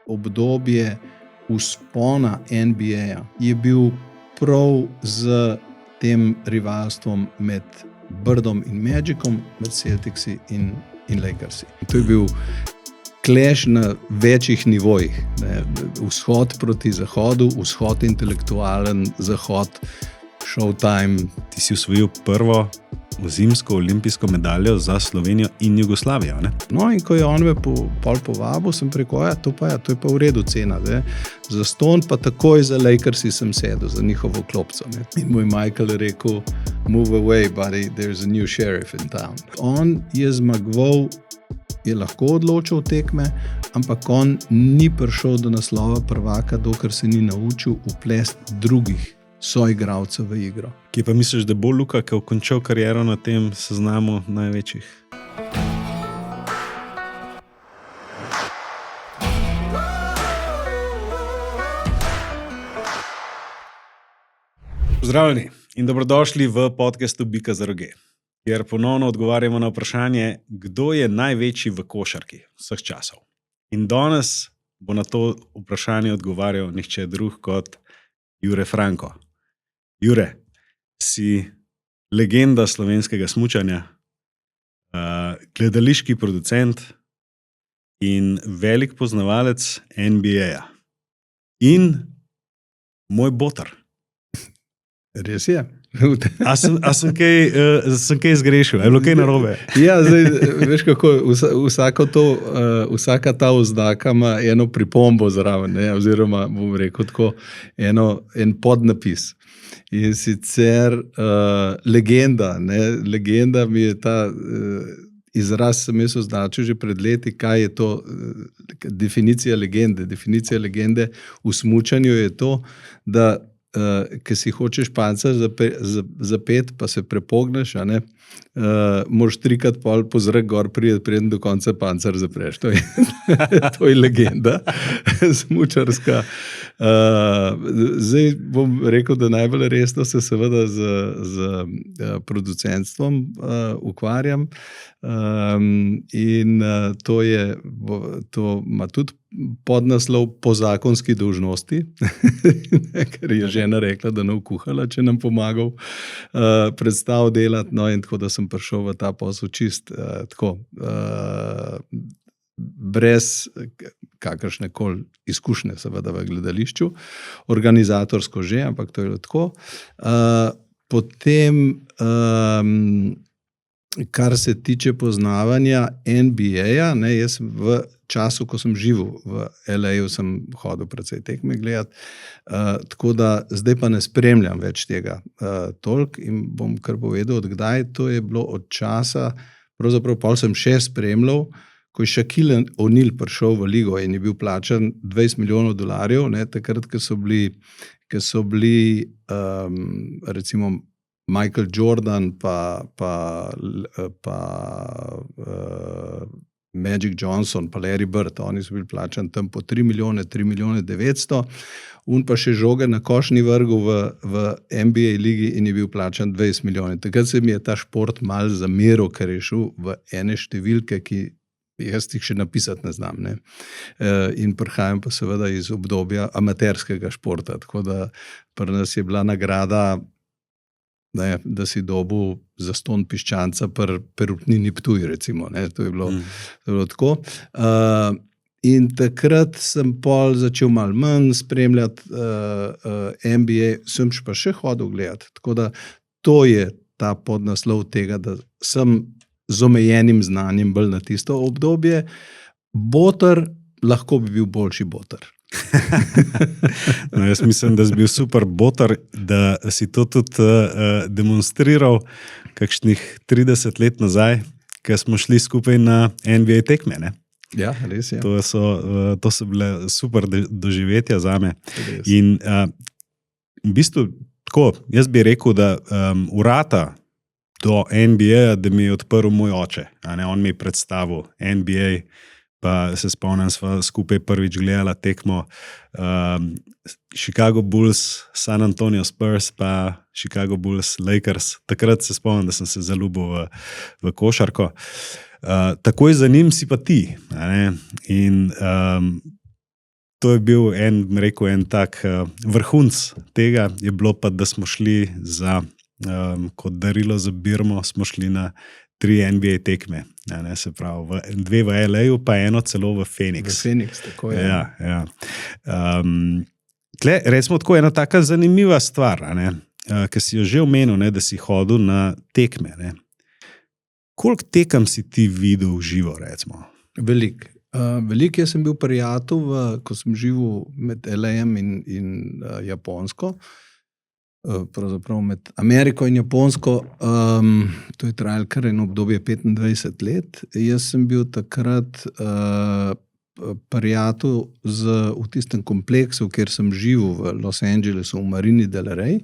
obdobje vzpona NBA je bil prav z tem rivalstvom med Birdom in Magicom, med Celticsi in Lakersi. To je bil clash na večjih nivojih. Ne? Vzhod proti zahodu, vzhod intelektualen, zahod showtime. Ti si osvojil prvo zimsko olimpijsko medaljo za Slovenijo in Jugoslavijo, ne? No, in ko je on me pol povabil, sem rekel, to je pa v redu cena. Ne? Za ston pa takoj za Lakersi sem sedel, za njihovo klopco. Ne? In moj Michael je rekel, move away, buddy, there's a new sheriff in town. On je zmagoval, je lahko odločil tekme, ampak on ni prišel do naslova prvaka, dokler se ni naučil vplesti drugih soigralcev v igro. Kje pa misliš, da bo Luka, ki je končal kariero na tem seznamu največjih? Pozdravljeni in dobrodošli v podcastu Bika za roge, kjer ponovno odgovarjamo na vprašanje, kdo je največji v košarki vseh časov. In danes bo na to vprašanje odgovarjal nihče drug kot Jure Franko. Jure, si legenda slovenskega smučanja, gledališki producent in velik poznavalec NBA-ja. In moj botar. Res je. A sem kaj zgrešil? Je bilo kaj narobe? Ja, zdaj, veš kako, vsaka ta oznaka ima eno pripombo zraven, ne? Oziroma, bom rekel tako, en podnapis. In sicer legenda, ne? Legenda mi je ta izraz, sem jaz označil že pred leti, kaj je to definicija legende. Definicija legende v smučanju je to, da ki si hočeš pancer zapet, pa se prepogneš, moraš trikrat pol po zrak gor preden do konca pancer zapreš. To je legenda smučarska. Zdaj bom rekel, da najbolj resno se seveda z producentstvom ukvarjam in to ima tudi podnaslov po zakonski dolžnosti, ker je žena rekla, da ne kuhala, če nam pomagal predstav delati, no in tako da sem prišel v ta posel čist tako, brez kakršnekoli izkušnje seveda v gledališču, organizatorsko že, ampak to je tako. Potem, kar se tiče poznavanja NBA-ja, jaz sem v času, ko sem živel v LA-ju, sem hodil precej tekme gledati, tako da zdaj pa ne spremljam več tega toliko in bom kar povedal, odkdaj to je bilo od časa, pravzaprav pol sem še spremljal, ko je Shaquille O'Neal prišel v ligo in je bil plačan $20 milijonov, takrat, ko so bili recimo Michael Jordan pa Magic Johnson pa Larry Bird, oni so bili plačani tam po 3 milijone 900, on pa še žoge na koš ni vrgel v NBA ligi in je bil plačan 20 milijonov. Takrat se mi je ta šport malo zameril, ker je šel v ene številke, ki jaz jih še napisati ne znam. Ne? In prihajam pa seveda iz obdobja amaterskega športa, tako da pri nas je bila nagrada, da si dobil zastonj piščanca pri Perutnini Ptuj, recimo. Ne? To je bilo tako. In takrat sem pol začel malo manj spremljati NBA, sem pa še hodil gledati. Tako da to je ta podnaslov tega, da sem z omejenim znanjem bolj na tisto obdobje. Botar, lahko bi bil boljši botar. No, jaz mislim, da si bil super botar, da si to tudi demonstriral kakšnih 30 let nazaj, ko smo šli skupaj na NBA tekme, ne? Ja, res je. To so bile super doživetja zame. In v bistvu tako, jaz bi rekel, da vrata do NBA, da mi je odprl moj oče. On mi je predstavil NBA, pa se spomnim, sva skupaj prvič gledala tekmo Chicago Bulls, San Antonio Spurs, pa Chicago Bulls, Lakers. Takrat se spomnim, da sem se zaljubil v košarko. Takoj za njim si pa ti. In To je bil en tak vrhunc tega, je bilo pa, da smo šli kot darilo za Birmo, smo šli na 3 NBA tekme. Ne, se pravi, 2 v LA-ju, pa 1 celo v Phoenix. V Phoenix, tako je. Ja. Tle, recimo tako, ena taka zanimiva stvar, ki si jo že omenil, da si hodil na tekme. Ne. Koliko tekem si ti videl v živo, recimo? Veliko. Jaz sem bil prijatelj, ko sem živel med LA-jem in Japonsko, pravzaprav med Ameriko in Japonsko, to je trajalo kar eno obdobje 25 let. Jaz sem bil takrat prijatelj v tistem kompleksu, kjer sem živel v Los Angelesu, v Marini del Rey,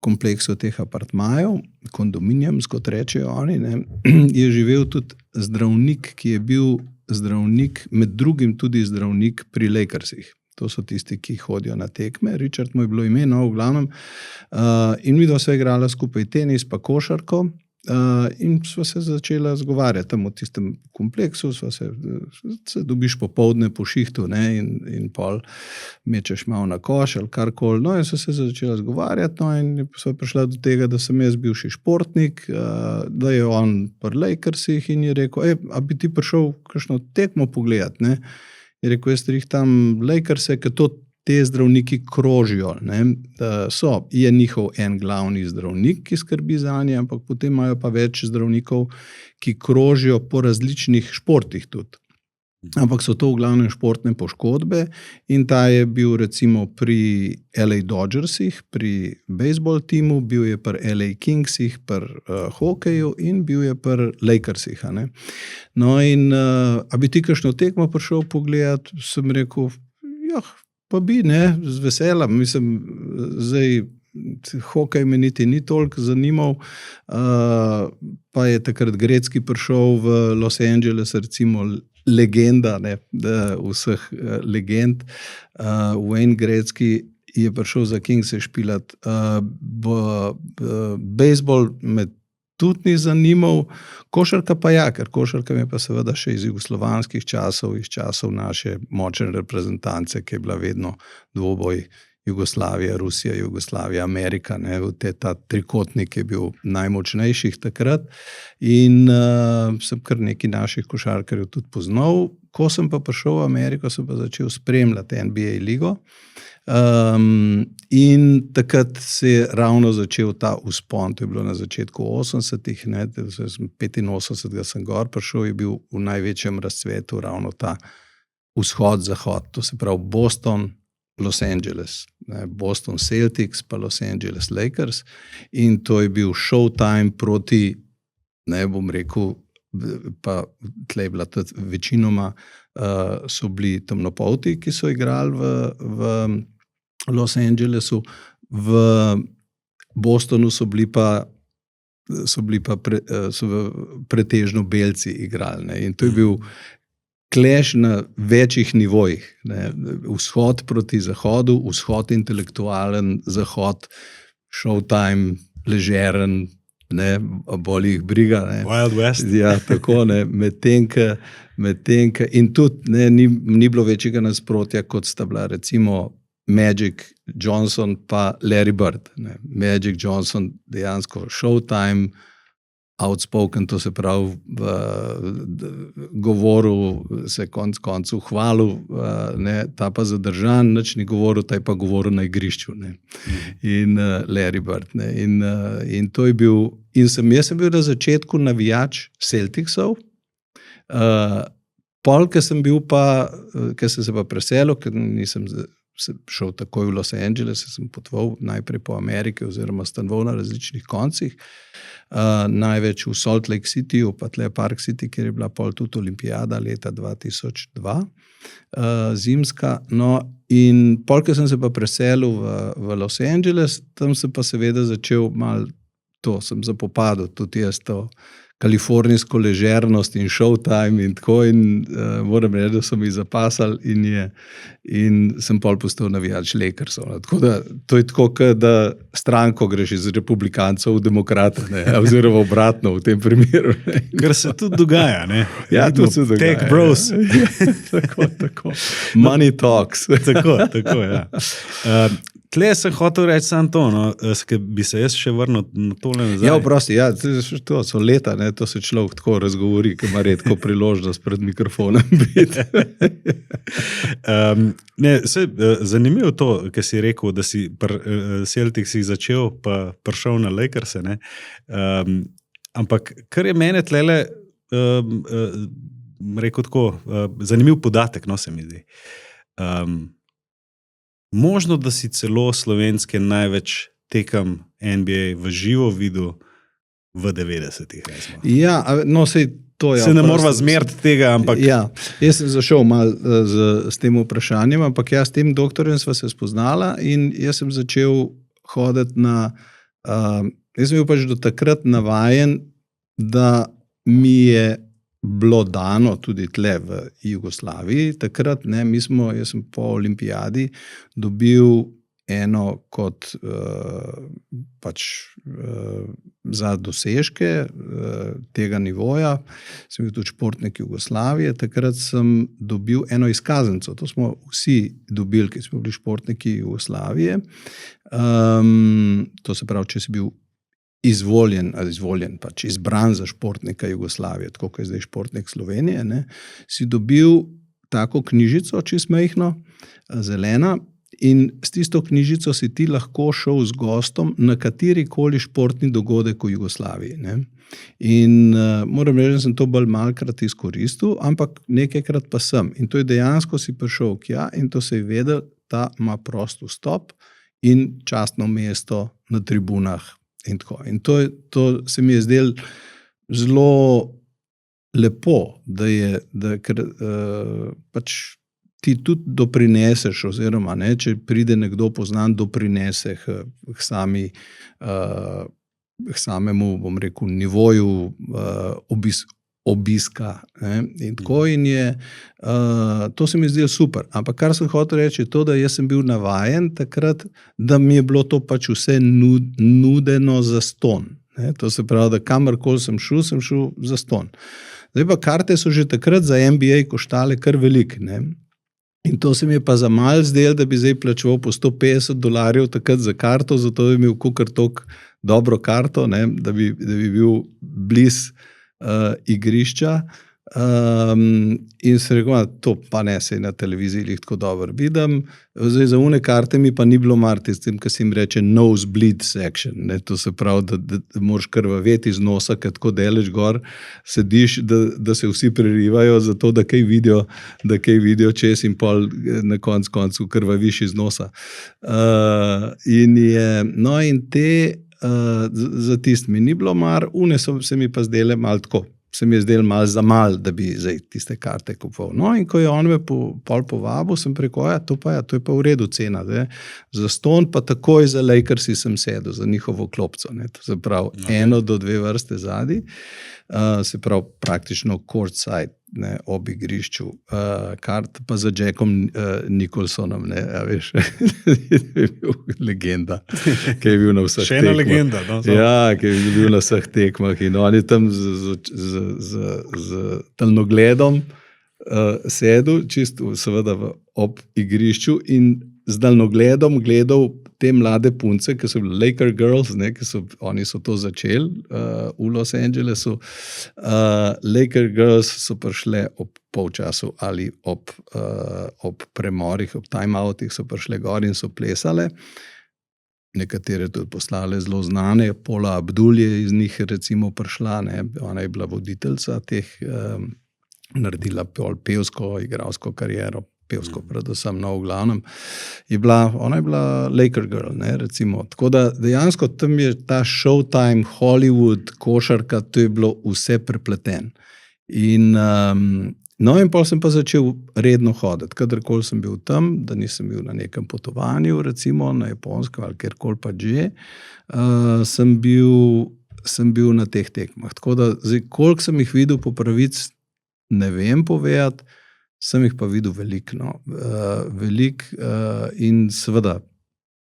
kompleksu teh apartmajev, kondominiums, kot rečejo oni, ne, je živel tudi zdravnik, ki je bil zdravnik, med drugim tudi zdravnik pri Lakersih. To so tisti, ki hodijo na tekme. Richard mu je bilo ime, v glavnem. In midva sva igrala skupaj tenis pa košarko in sva se začela zgovarjati tam v tistem kompleksu, se dobiš popoldne po šihtu, ne, in pol mečeš malo na koš ali karkoli. No, in sva se začela zgovarjati, no, in sva prišla do tega, da sem jaz bivši športnik, da je on pri Lakersih in je rekel, a bi ti prišel kakšno tekmo pogledati, ne? Je rekel, jaz rihtam Lakerse, ker te zdravniki krožijo, ne, je njihov en glavni zdravnik, ki skrbi zanje, ampak potem imajo pa več zdravnikov, ki krožijo po različnih športih tudi. Ampak so to v glavnem športne poškodbe in ta je bil recimo pri LA Dodgersih, pri bejzbol timu, bil je pri LA Kingsih, pri hokeju in bil je pri Lakersih. Ne. No in a bi ti kakšno tekmo prišel pogledati, sem rekel, pa bi, ne, z veseljem. Mislim, zdaj hokej me niti ni toliko zanimal, pa je takrat Gretzky prišel v Los Angeles, recimo legenda, ne, vseh legend. Wayne Gretzky je prišel za Kingse špilat. Bejzbol me tudi ni zanimal, košarka pa ker košarka mi je pa seveda še iz jugoslovanskih časov, iz časov naše močne reprezentance, ki je bila vedno dvoboj Jugoslavija, Rusija, Jugoslavija, Amerika, ne, ta trikotnik je bil najmočnejših takrat in sem kar nekaj naših košarkarjev tudi poznal. Ko sem pa prišel v Ameriko, sem pa začel spremljati NBA ligo in takrat se je ravno začel ta vzpon, to je bilo na začetku 80-ih, ne, 85 sem gor prišel, je bil v največjem razcvetu ravno ta vzhod-zahod, to se pravi Boston, Los Angeles, ne, Boston Celtics pa Los Angeles Lakers in to je bil showtime proti, ne bom rekel, pa tle je bila tudi večinoma so bili temnopolti, ki so igrali v Los Angelesu, v Bostonu so pretežno belci igrali, ne, in to je bil clash na večjih nivojih, ne, vzhod proti zahodu, vzhod intelektualen, zahod showtime, ležeren, ne, bolj jih briga. Ne. Wild West. Ja, tako, ne, medtem ko in tudi ne, ni bilo večjega nasprotja, kot sta bila recimo Magic Johnson pa Larry Bird. Ne. Magic Johnson dejansko showtime, outspoken, to se pravi govoril, se koncu hvalil, ne, ta pa zadržan, nič ni govoril, ta je pa govoril na igrišču, ne. In Larry Bird, ne. In to je bil, jaz sem bil na začetku navijač Celticsov, pol, ker sem se pa preselil, ker nisem šel takoj v Los Angeles, sem potoval najprej po Ameriki oziroma stanoval na različnih koncih, največ v Salt Lake Cityju, pa tle Park City, kjer je bila pol tudi olimpijada leta 2002, zimska. No, in pol, ker sem se pa preselil v Los Angeles, tam sem pa seveda začel malo to, sem zapopadal tudi jaz to kalifornijsko ležernost in showtime in tako in moram reči, da so mi zapasali in sem pol postal navijač Lakersov. Tako da to je tako, da stranko greš iz republikancev v demokrate, ne, oziroma obratno v tem primeru. Ne. Kar se tudi dogaja, ne? Ja, to se dogaja. Tech bros. Tako. Money talks. Tako, ja. Tle sem hotel reči samo to, no, bi se jaz še vrnil na tole nazaj. Ja, prosti, ja, to so leta, ne, to se človek tako razgovori, ki ima redko priložnost pred mikrofonom biti. Zanimivo to, kar si rekel, da si Celticsih začel, pa prišel na Lakerse, ne. Ampak kar je mene tlele rekel tako, zanimiv podatek, no, se mi zdi. Možno, da si celo slovenske največ tekem NBA v živo videl v 90-ih. Ja, no, sej to je. Se ne morava zmeriti tega, ampak. Ja, jaz sem zašel malo s tem vprašanjem, ampak jaz s tem doktorjem sva se spoznala in jaz sem začel hoditi na. Jaz sem bil pač do takrat navajen, da mi je bilo dano tudi tle v Jugoslaviji. Takrat, ne, jaz sem po olimpijadi dobil eno kot za dosežke tega nivoja. Sem bil tudi športnik Jugoslavije. Takrat sem dobil eno izkaznico. To smo vsi dobili, ki smo bili športniki Jugoslavije. To se pravi, če si bil izvoljen, pač izbran za športnika Jugoslavije, tako kot je zdaj športnik Slovenije, ne, si dobil tako knjižico, čisto majhno, zelena, in s tisto knjižico si ti lahko šel z gostom na katerikoli športni dogodek v Jugoslaviji. Ne. In moram reči, da sem to bolj malkrat izkoristil, ampak nekajkrat pa sem. In to je dejansko si prišel kja in to se je vedel, da ima prost vstop in častno mesto na tribunah. In to se mi je zdelo zelo lepo, ker pač ti tudi doprineseš, oziroma ne, če pride nekdo poznan, doprinese k samemu, bom rekel, nivoju obiska. Ne, in tako in je, to se mi je zdelo super. Ampak kar sem hotel reči, je to, da jaz sem bil navajen takrat, da mi je bilo to pač vse nudeno za ston. Ne, to se pravi, da kamorkoli sem šel za ston. Zdaj pa karte so že takrat za NBA koštale kar veliko. Ne. In to se mi je pa za malo zdelo, da bi zdaj plačeval po $150 takrat za karto, zato bi imel kakor toliko dobro karto, ne, da bi bil blizu igrišča, in se rekel, to pa ne, sej na televiziji jih tako dobro vidim. Zdaj za une karte mi pa ni bilo mar tistim, ki se jim reče nosebleed section. Ne, to se pravi, da moraš krvaveti iz nosa, ker tako deleč gor sediš, da se vsi prerivajo zato, da kaj vidijo čez in pol na koncu krvaviš iz nosa. In te za tist mi ni bilo mar, une se mi pa zdele malo tako. Se mi je zdelo malo za malo, da bi zdaj tiste karte kupoval. No, in ko je on me pol povabil, sem rekel, to je pa v redu cena. Za ston pa takoj za Lakersi sem sedel, za njihovo klopco. Ne. To se pravi, 1 do 2 vrste zadaj, se pravi praktično courtside, ne, ob igrišču. Kart pa za Jackom Nicholsonom, ne, a veš, je bil legenda, ki je bil na vseh tekmah. Še ena legenda. No, ja, ki je bil na vseh tekmah in on je tam z daljnogledom sedel, čisto seveda ob igrišču in z daljnogledom gledal te mlade punce, ki so bili Laker Girls, ne, oni so to začeli v Los Angelesu. Laker Girls so prišle ob polčasu ali ob premorih, ob timeoutih so prišle gor in so plesale. Nekatere tudi poslale zelo znane. Paula Abdul je iz njih recimo prišla, ne, ona je bila voditeljica teh, naredila pevsko, igralsko kariero, pevsko predvsem, no, v glavnem, ona je bila Laker Girl, ne, recimo. Tako da dejansko tam je ta Showtime, Hollywood, košarka, to je bilo vse prepleten. In pol sem pa začel redno hoditi, kadarkoli sem bil tam, da nisem bil na nekem potovanju, recimo na Japonskem ali kjerkoli pa že, sem bil sem bil na teh tekmah. Tako da, zdaj, koliko sem jih videl po pravic, ne vem povedati, sem jih pa videl veliko. No. In seveda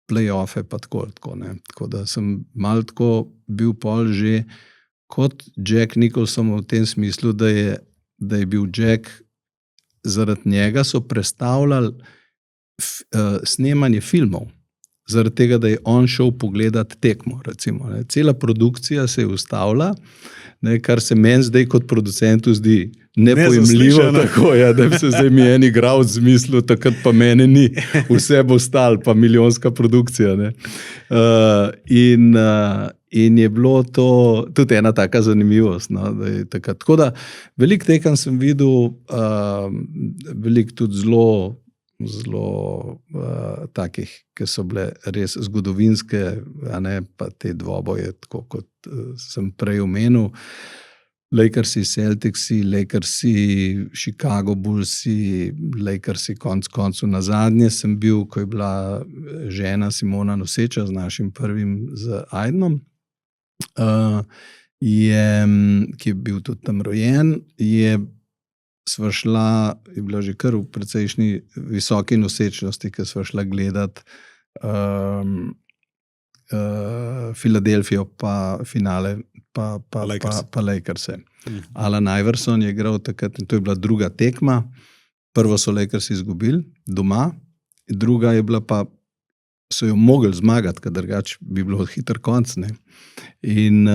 play-offe pa tako, ne. Tako da sem malo tako bil pol že kot Jack Nicholson v tem smislu, da je bil Jack, zaradi njega so prestavljali snemanje filmov. Zaradi tega, da je on šel pogledati tekmo, recimo. Ne. Cela produkcija se je ustavila, ne, kar se meni zdaj kot producentu zdi nepojemljivo, tako, ja, da bi se zdaj mi en igralec zmislil, takrat pa mene ni, vse bo stalo, pa milijonska produkcija. Ne. In je bilo to tudi ena taka zanimivost. No, da je takrat. Tako da, veliko tekem sem videl, veliko tudi zelo takih, ki so bile res zgodovinske, a ne, pa te dvoboje, tako kot sem prej omenil, Lakersi, Celticsi, Lakersi, Chicago Bullsi, Lakersi koncu na zadnje sem bil, ko je bila žena Simona Noseča z našim prvim z Aidenom, ki je bil tudi tam rojen, sva šla, je bila že kar v precejšnji visoki nosečnosti, ker sva šla gledat Filadelfijo pa finale pa Lakerse. Alan Iverson je igral takrat in to je bila druga tekma. Prvo so Lakersi izgubili doma, druga je bila pa, so jo mogli zmagati, ker drugače bi bilo hiter konc, ne. In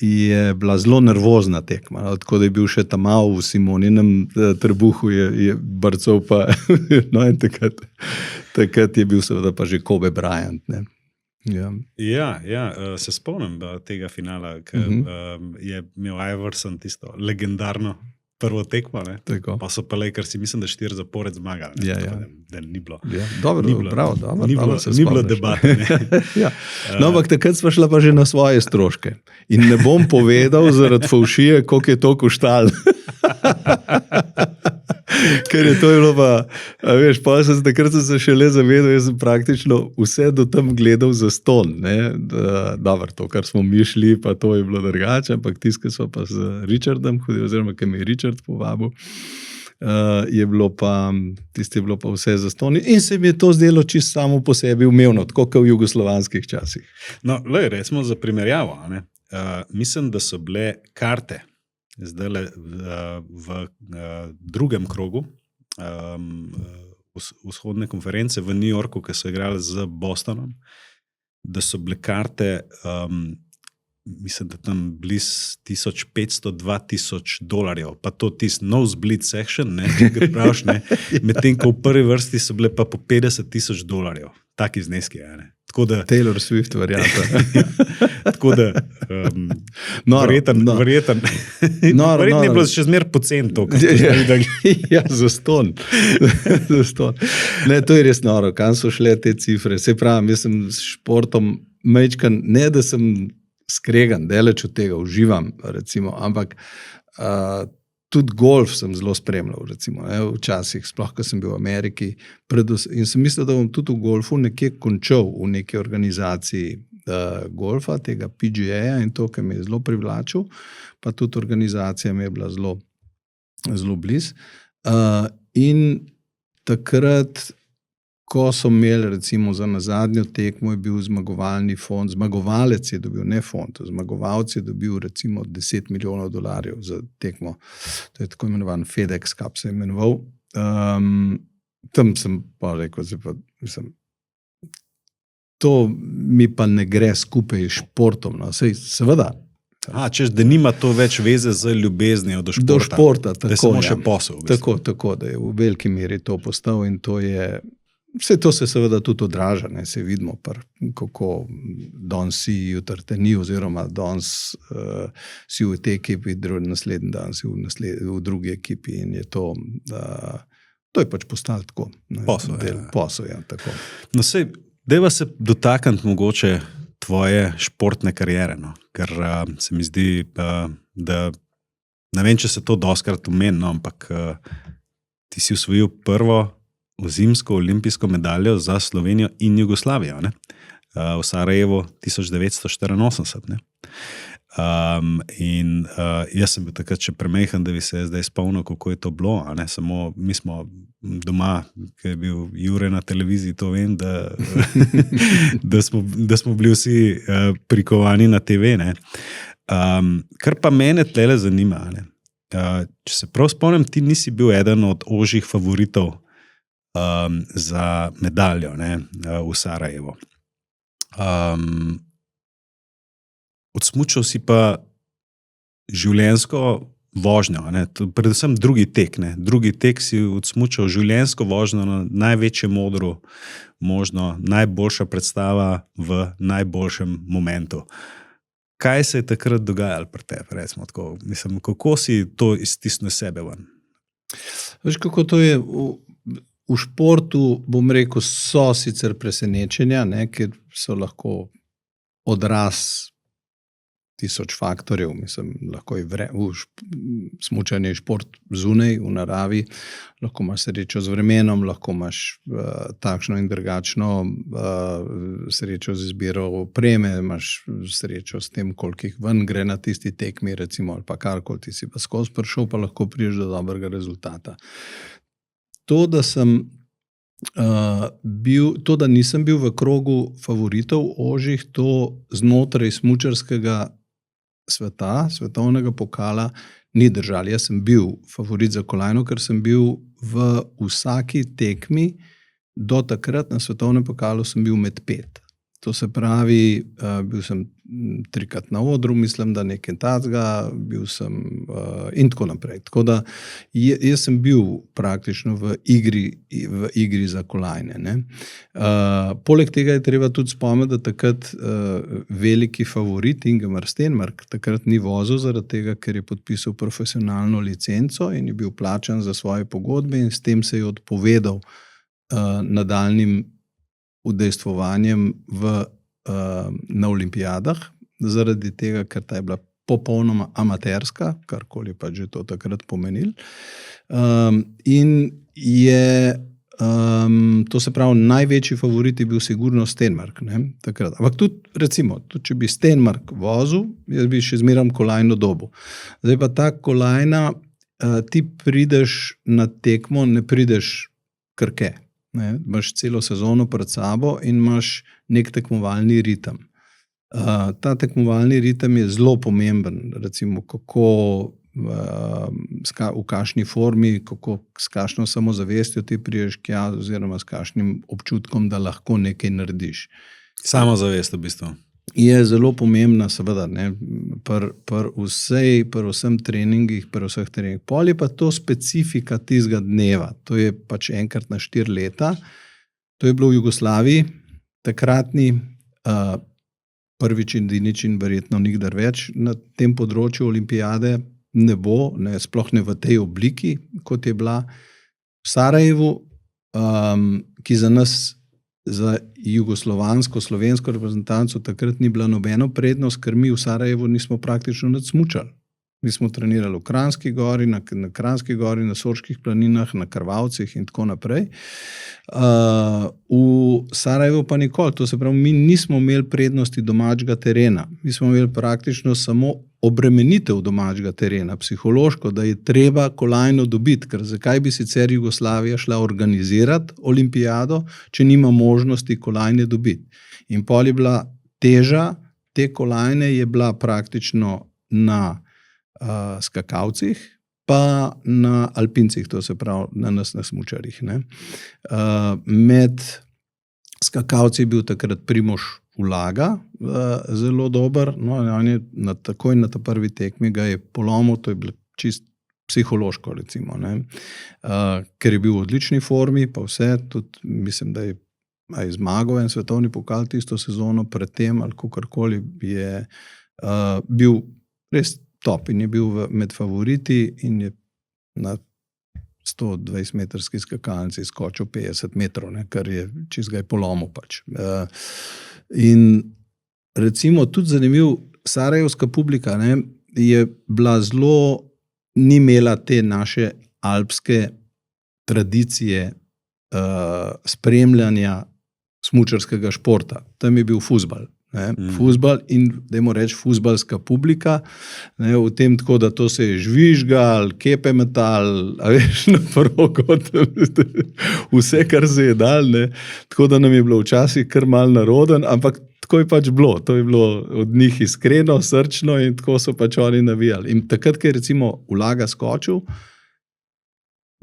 je bila zelo nervozna tekma, tako da je bil še tamal v Simoninem trebuhu je brcal pa, no in takrat je bil seveda pa že Kobe Bryant, ne. Ja, se spomnim tega finala, ker je imel Iverson tisto legendarno prvo tekmo, ne? Pa so pa Lakersi, mislim, da 4 zapored zmagali. Da ni bilo. Dobro, bravo. Ni bilo debate. Ja. No, ampak takrat sva šla pa že na svoje stroške. In ne bom povedal zaradi fovšije, koliko je to koštalo. Ker je to bilo pa, veš, pa takrat sem se šele zavedal, jaz sem praktično vse do tam gledal za ston, ne, dobro, to, kar smo mi šli, pa to je bilo drugače, ampak tiskali smo pa z Richardom, oziroma, ker me je Richard povabil, je bilo pa vse za ston in se mi je to zdelo čisto samo po sebi umevno, tako kot v jugoslovanskih časih. No, recimo za primerjavo, ne, mislim, da so bile karte zdaj v drugem krogu vzhodne konference v New Yorku, ki so igrali z Bostonom, da so bile karte, mislim, da tam bliz $1,500–2,000, pa to tisti nosebleed section, ne, če ga praviš, ne, medtem ko v prvi vrsti so bile pa po $50,000, taki zneski, ne. Taylor Swift varianta. Tako da, verjeten je bilo še zmer pocen to. Ja, za ston. Ne, to je res noro, kam so šle te cifre. Se pravi, jaz sem s športom mečkan, ne da sem skregan, daleč od tega, uživam, recimo, ampak tudi golf sem zelo spremljal, recimo, ne, včasih, sploh, ko sem bil v Ameriki, in sem mislil, da bom tudi v golfu nekje končal v neki organizaciji golfa, tega PGA in to, ki me je zelo privlačil, pa tudi organizacija mi je bila zelo blizu. In takrat, ko so imeli, recimo, za nazadnjo tekmo je bil zmagovalni fond, zmagovalec je dobil, ne fond, zmagovalec je dobil recimo $10 milijonov za tekmo. To je tako imenovan FedEx Cup se je imenoval. Tam sem pa rekel, mislim, to mi pa ne gre skupaj s športom, no, sej, seveda. Češ, da nima to več veze z ljubeznijo do športa. Do športa, tako, da je samo še posel. Tako, da je v veliki meri to postal in to je. Vse to se seveda tudi odraža, ne, se vidimo, kako danes si, jutri te ni, oziroma danes si v tej ekipi, naslednji dan si v drugi ekipi in je to je pač postalo tako. Posel, ja, tako. No, sej, dajva se dotakniti mogoče tvoje športne kariere, no, ker se mi zdi, da ne vem, če se to dostkrat omeni, no, ampak ti si osvojil prvo zimsko olimpijsko medaljo za Slovenijo in Jugoslavijo, ne? V Sarajevu 1984. Ne? Jaz sem bil takrat še premehen, da bi se zdaj spomnil, kako je to bilo. Samo mi smo doma, ki je bil Jure na televiziji, to vem, da smo bili vsi prikovani na TV. Kar pa mene tlele zanima. Če se prav spomnim, ti nisi bil eden od ožjih favoritov za medaljo v Sarajevo. Odsmučal si pa življenjsko vožnjo, predvsem drugi tek. Drugi tek si odsmučal življenjsko vožnjo na največjem modru, možno najboljša predstava v najboljšem momentu. Kaj se je takrat dogajalo pri tebi, recimo tako? Mislim, kako si to iztisnil sebe ven? Veš, kako to je v športu, bom rekel, so sicer presenečenja, ker so lahko odraz tisoč faktorjev, mislim, lahko je smučanje šport zunaj, v naravi, lahko imaš srečo z vremenom, lahko imaš takšno in drugačno srečo z izbiro opreme, imaš srečo s tem, koliko jih ven gre na tisti tekmi, recimo, ali pa karkoli ti si pa skozi prišel, pa lahko prideš do dobrega rezultata. To, da nisem bil v krogu favoritov ožjih, to znotraj smučarskega sveta, svetovnega pokala, ni držalo. Jaz sem bil favorit za kolajno, ker sem bil v vsaki tekmi, do takrat na svetovnem pokalu sem bil med 5. To se pravi, bil sem 3-krat na odru, mislim, da nekaj tacga, bil sem in tako naprej. Tako da jaz sem bil praktično v igri za kolajne. Poleg tega je treba tudi spomniti, da takrat veliki favorit Ingemar Stenmark takrat ni vozil zaradi tega, ker je podpisal profesionalno licenco in je bil plačan za svoje pogodbe in s tem se je odpovedal nadaljnjim udejstvovanjem na olimpijadah, zaradi tega, ker ta je bila popolnoma amaterska, karkoli pa že to takrat pomenil. In je, to se pravi, največji favorit je bil sigurno Stenmark, takrat. Ampak tudi, recimo, če bi Stenmark vozil, jaz bi še zmeram kolajno dobil. Zdaj pa ta kolajna, ti prideš na tekmo, ne prideš krke. Imaš celo sezono pred sabo in imaš nek tekmovalni ritem. Ta tekmovalni ritem je zelo pomemben, recimo kako v kakšni formi, s kakšno samozavestjo ti prideš tja, oziroma s kakšnim občutkom, da lahko nekaj narediš. Samozavest v bistvu. Je zelo pomembna, seveda, pri vsem treningih, pri vseh treningih. Pol je pa to specifika tistega dneva. To je pač enkrat na 4 leta. To je bilo v Jugoslaviji, takratni, prvič in edinič in verjetno nikdar več na tem področju olimpijade ne bo, sploh ne v tej obliki, kot je bila v Sarajevu, ki za nas, za jugoslovansko, slovensko reprezentanco takrat ni bila nobeno prednost, ker mi v Sarajevu nismo praktično nič smučali. Mi smo trenirali v Kranjski gori, na Kranjski gori, na Sorških planinah, na Krvavcih in tako naprej. V Sarajevu pa nikoli. To se pravi, mi nismo imeli prednosti domačega terena. Mi smo imeli praktično samo obremenitev domačega terena, psihološko, da je treba kolajno dobiti, ker zakaj bi sicer Jugoslavija šla organizirati olimpijado, če nima možnosti kolajne dobiti. In pol je bila teža te kolajne je bila praktično na skakalcih, pa na alpincih, to se pravi na nas na smučarjih. Med skakalci je bil takrat Primož Ulaga zelo dober, on je takoj na ta prvi tekmi ga je polomil, to je bilo čist psihološko, recimo, ker je bil v odlični formi, pa vse, tudi mislim, da je zmagal en svetovni pokal tisto sezono predtem, ali kakorkoli je bil res top in je bil med favoriti in je na 120-metrski skakalnici skočil 50 metrov, kar je čist ga je polomil pač. In recimo tudi zanimiv, sarajevska publika je bila zelo, ni imela te naše alpske tradicije spremljanja smučarskega športa. Tam je bil fuzbal. Fuzbal in, dajmo reči, fuzbalska publika, ne, v tem tako, da to se je žvižgal, kepe metal, a veš, na prvo kot vse, kar se je dal, ne, tako da nam je bilo včasih kar mal naroden, ampak tako je pač bilo, to je bilo od njih iskreno, srčno in tako so pač oni navijali. In takrat, ko je recimo Ulaga skočil,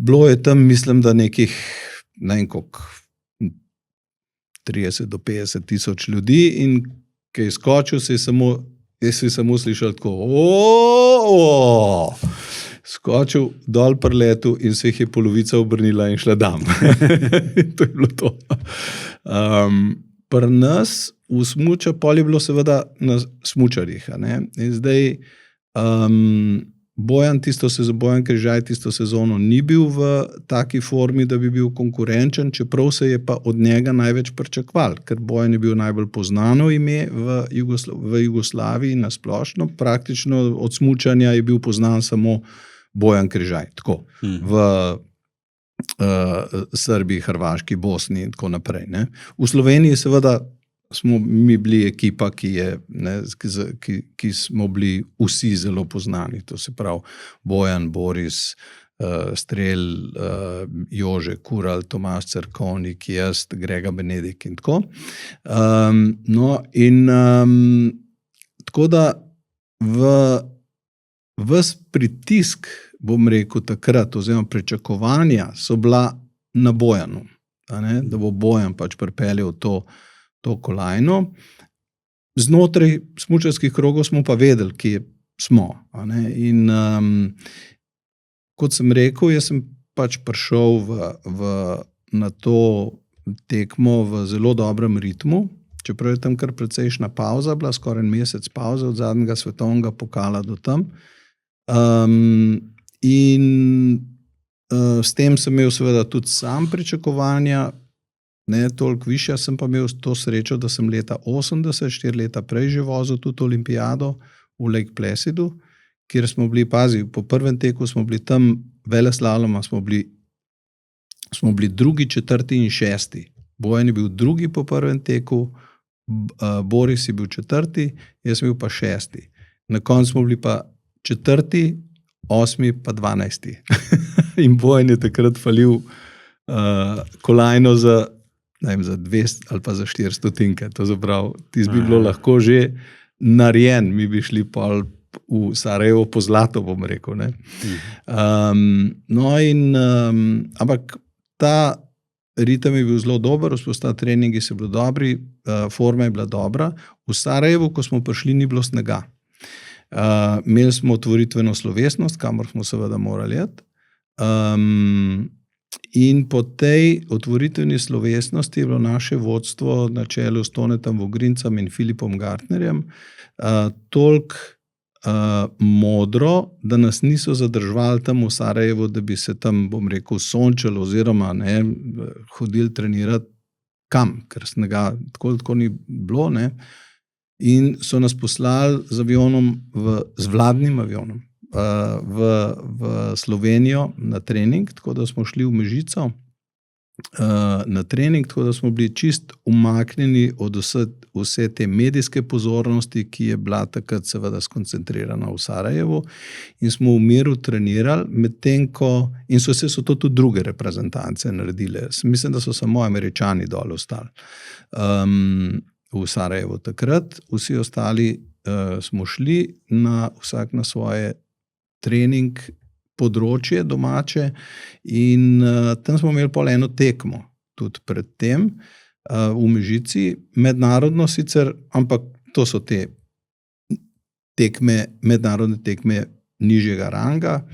bilo je tam, mislim, da nekih, ne vem koliko, 30 do 50 tisoč ljudi in ko je skočil, jaz si samo slišal tako skočil dol pri letu in se jih je polovica obrnila in šla dam. To je bilo to. Pri nas v smuča, pol je bilo seveda na smučarjih. In zdaj Bojan Križaj tisto sezono ni bil v taki formi, da bi bil konkurenčen, čeprav se je pa od njega največ pričakoval, ker Bojan je bil najbolj poznano ime v Jugoslaviji na splošno, praktično od smučanja je bil poznan samo Bojan Križaj, tako, v Srbiji, Hrvaški, Bosni in tako naprej. Ne. V Sloveniji seveda smo mi bili ekipa, ki smo bili vsi zelo poznani, to se pravi Bojan, Boris, Strel, Jože Kural, Tomaž Cerkovnik, jaz, Grega Benedik in tako. Tako da ves pritisk, bom rekel takrat, oziroma pričakovanja so bila na Bojanu, da bo Bojan pač pripeljal to kolajno. Znotraj smučarskih krogov smo pa vedeli, kje smo. In kot sem rekel, jaz sem pač prišel na to tekmo v zelo dobrem ritmu, čeprav je tam kar precejšna pauza bila, skoraj en mesec pauze od zadnjega svetovnega pokala do tam. In s tem sem imel seveda tudi sam pričakovanja, ne toliko višja, sem pa imel to srečo, da sem leta 80, 4 leta prej že vozil tudi olimpijado v Lake Placidu, kjer smo bili, po prvem teku smo bili tam veleslaloma, smo bili drugi, četrti in šesti. Bojan je bil drugi po prvem teku, Boris je bil četrti, jaz sem bil pa šesti. Na koncu smo bili pa četrti, 8. pa 12. In Bojan je takrat falil kolajno za 200 ali pa za 400 tinke. To zaprav, tisti bi bilo lahko že narejen, mi bi šli pol v Sarajevo po zlato, bom rekel. Ne? Ampak ta ritem je bil zelo dober, treningi so bili dobri, forma je bila dobra. V Sarajevu, ko smo prišli, ni bilo snega. Imeli smo otvoritveno slovesnost, kamor smo seveda morali iti. In po tej otvoritveni slovesnosti je bilo naše vodstvo na čelu s Tonetom Vogrincem in Filipom Gartnerjem toliko modro, da nas niso zadrževali tam v Sarajevu, da bi se tam, bom rekel, sončalo oziroma hodili trenirati kam, ker snega tako ni bilo. Ne. In so nas poslali z vladnim avionom v Slovenijo na trening, tako da smo šli v Mežico na trening, tako da smo bili čist umaknjeni od vse te medijske pozornosti, ki je bila takrat seveda skoncentrirana v Sarajevu, in smo v miru trenirali, in so to tudi druge reprezentance naredile. Mislim, da so samo Američani dol ostali v Sarajevu takrat, vsi ostali smo šli vsak na svoje trening področje domače in tam smo imeli pol eno tekmo tudi pred tem v Mežici, mednarodno sicer, ampak to so te mednarodne tekme nižjega ranga,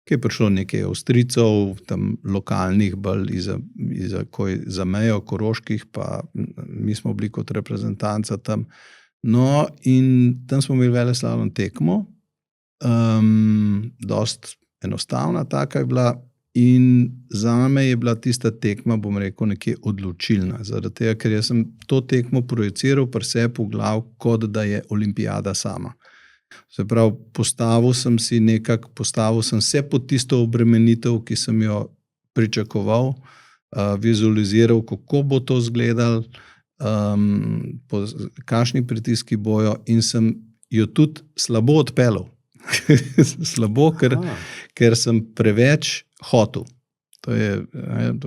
ki je prišlo nekaj Avstrijcev, tam lokalnih bolj za mejo, koroških, pa mi smo bili kot reprezentanca tam. No, in tam smo imeli veleslalom tekmo, dost enostavna taka je bila, in zame je bila tista tekma, bom rekel, nekje odločilna, zaradi tega, ker jaz sem to tekmo projiciral pri sebi v glav, kot da je olimpijada sama. Se pravi, postavil sem se pod tisto obremenitev, ki sem jo pričakoval, vizualiziral, kako bo to izgledalo, kakšni pritiski bojo in sem jo tudi slabo odpeljal. Slabo, ker sem preveč hotel. To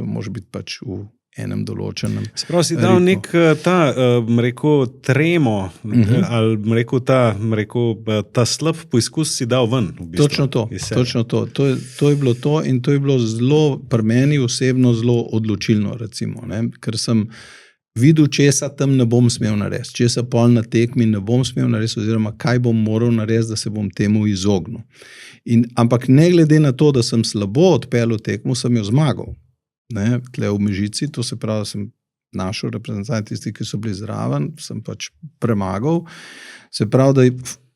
može biti pač v enem določenem. Sprav si dal nek tremo, ali ta slab poizkus si dal ven. V bistvu, točno to. To je bilo to in to je bilo zelo, pri meni osebno zelo odločilno, recimo, ne? Ker sem videl, česa tam ne bom smel narediti, česa pol na tekmi ne bom smel narediti, oziroma kaj bom moral narediti, da se bom temu izognil. Ampak ne glede na to, da sem slabo odpeljal tekmo, sem jo zmagal. Ne, tle v Mežici, to se pravi, sem našel reprezentanti, tisti, ki so bili zraven, sem pač premagal. Se pravi, da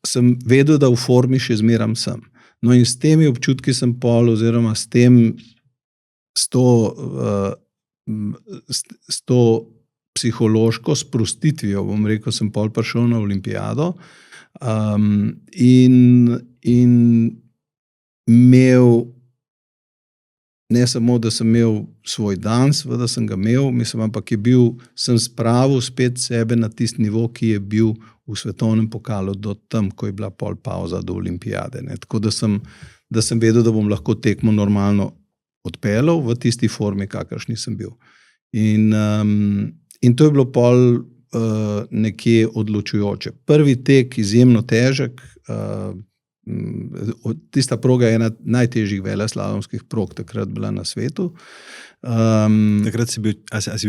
sem vedel, da v formi še zmeram sem. No in s temi občutki sem pol, oziroma s to psihološko sprostitvijo, bom rekel, sem pol prišel na olimpijado in imel ne samo, da sem imel svoj dan, seveda sem ga imel, ampak sem spravil spet sebe na tisti nivo, ki je bil v svetovnem pokalu do tam, ko je bila pol pauza do olimpijade. Ne. Tako da sem vedel, da bom lahko tekmo normalno odpeljal v tisti formi, kakršni sem bil. In to je bilo pol nekje odločujoče. Prvi tek izjemno težek, tista proga je ena najtežjih veleslalomskih prog takrat bila na svetu. Takrat si bil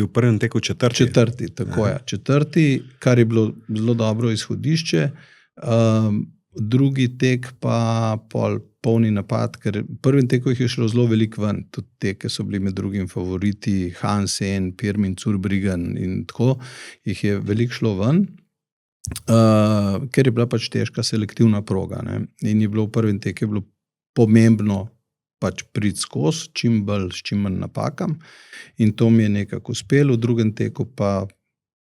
v prvem teku četrti? Četrti, tako je. Četrti, kar je bilo zelo dobro izhodišče. Drugi tek pa polni napad, ker v prvem teku jih je šlo zelo veliko ven. Tudi teke so bili med drugim favoriti, Hansen, Pirmin, Zurbriggen in tako. Jih je veliko šlo ven. Ker je bila pač težka selektivna proga, ne? In je bilo v prvem teku je bilo pomembno pač priti skozi, s čim manj napakam, in to mi je nekako uspelo. V drugem teku pa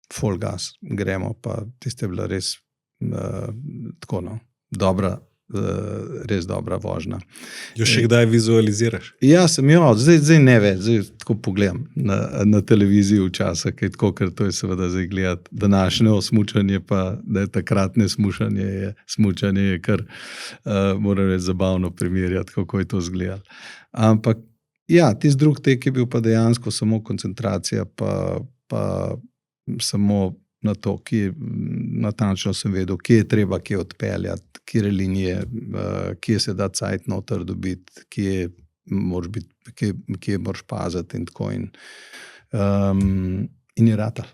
full gas, gremo, pa tiste je bila res tako, no, dobra, res dobra vožnja. Jo še kdaj vizualiziraš? Ja, sem jo, zdaj ne več, zdaj tako pogledam na televiziji včasih, ker to je seveda zdaj gledati današnje smučanje, pa da je takratne smučanje je kar, moram reči, zabavno primerjati, kako je to izgledalo. Ampak ja, tisti drug tek je bil pa dejansko samo koncentracija, pa samo na to, natančno sem vedel, kje je treba, kje odpeljati, kje linije, kje se da cajt noter dobiti, kje moraš paziti in tako. In je ratal.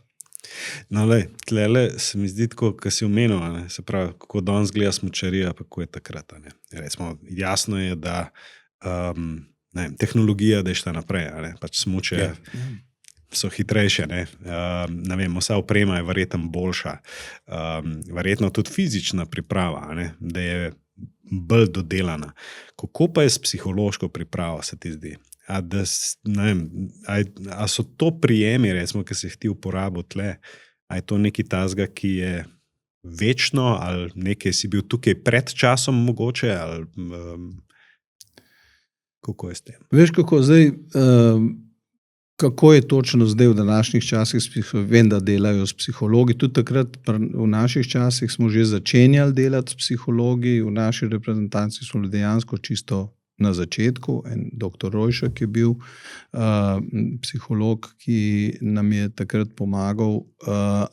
No, tlele se mi zdi tako, ko si omenil, se pravi, kako danes gleda smučarija, pa kako je takrat. Recimo, jasno je, da tehnologija da je šla naprej, pač smuče so hitrejše, ne vem, vsa oprema je verjetno boljša, verjetno tudi fizična priprava, da je bolj dodelana. Kako pa je s psihološko pripravo, se ti zdi? A so to prijemi, recimo, ki si jih ti uporabil tle, a je to nekaj tazga, ki je večno, ali nekaj si bil tukaj pred časom mogoče, ali kako je s tem? Veš, kako zdaj... Kako je točno zdaj v današnjih časih, vem, da delajo s psihologi, tudi takrat v naših časih smo že začenjali delati s psihologi, v naši reprezentanci smo dejansko čisto na začetku, en doktor Rojšek je bil psiholog, ki nam je takrat pomagal,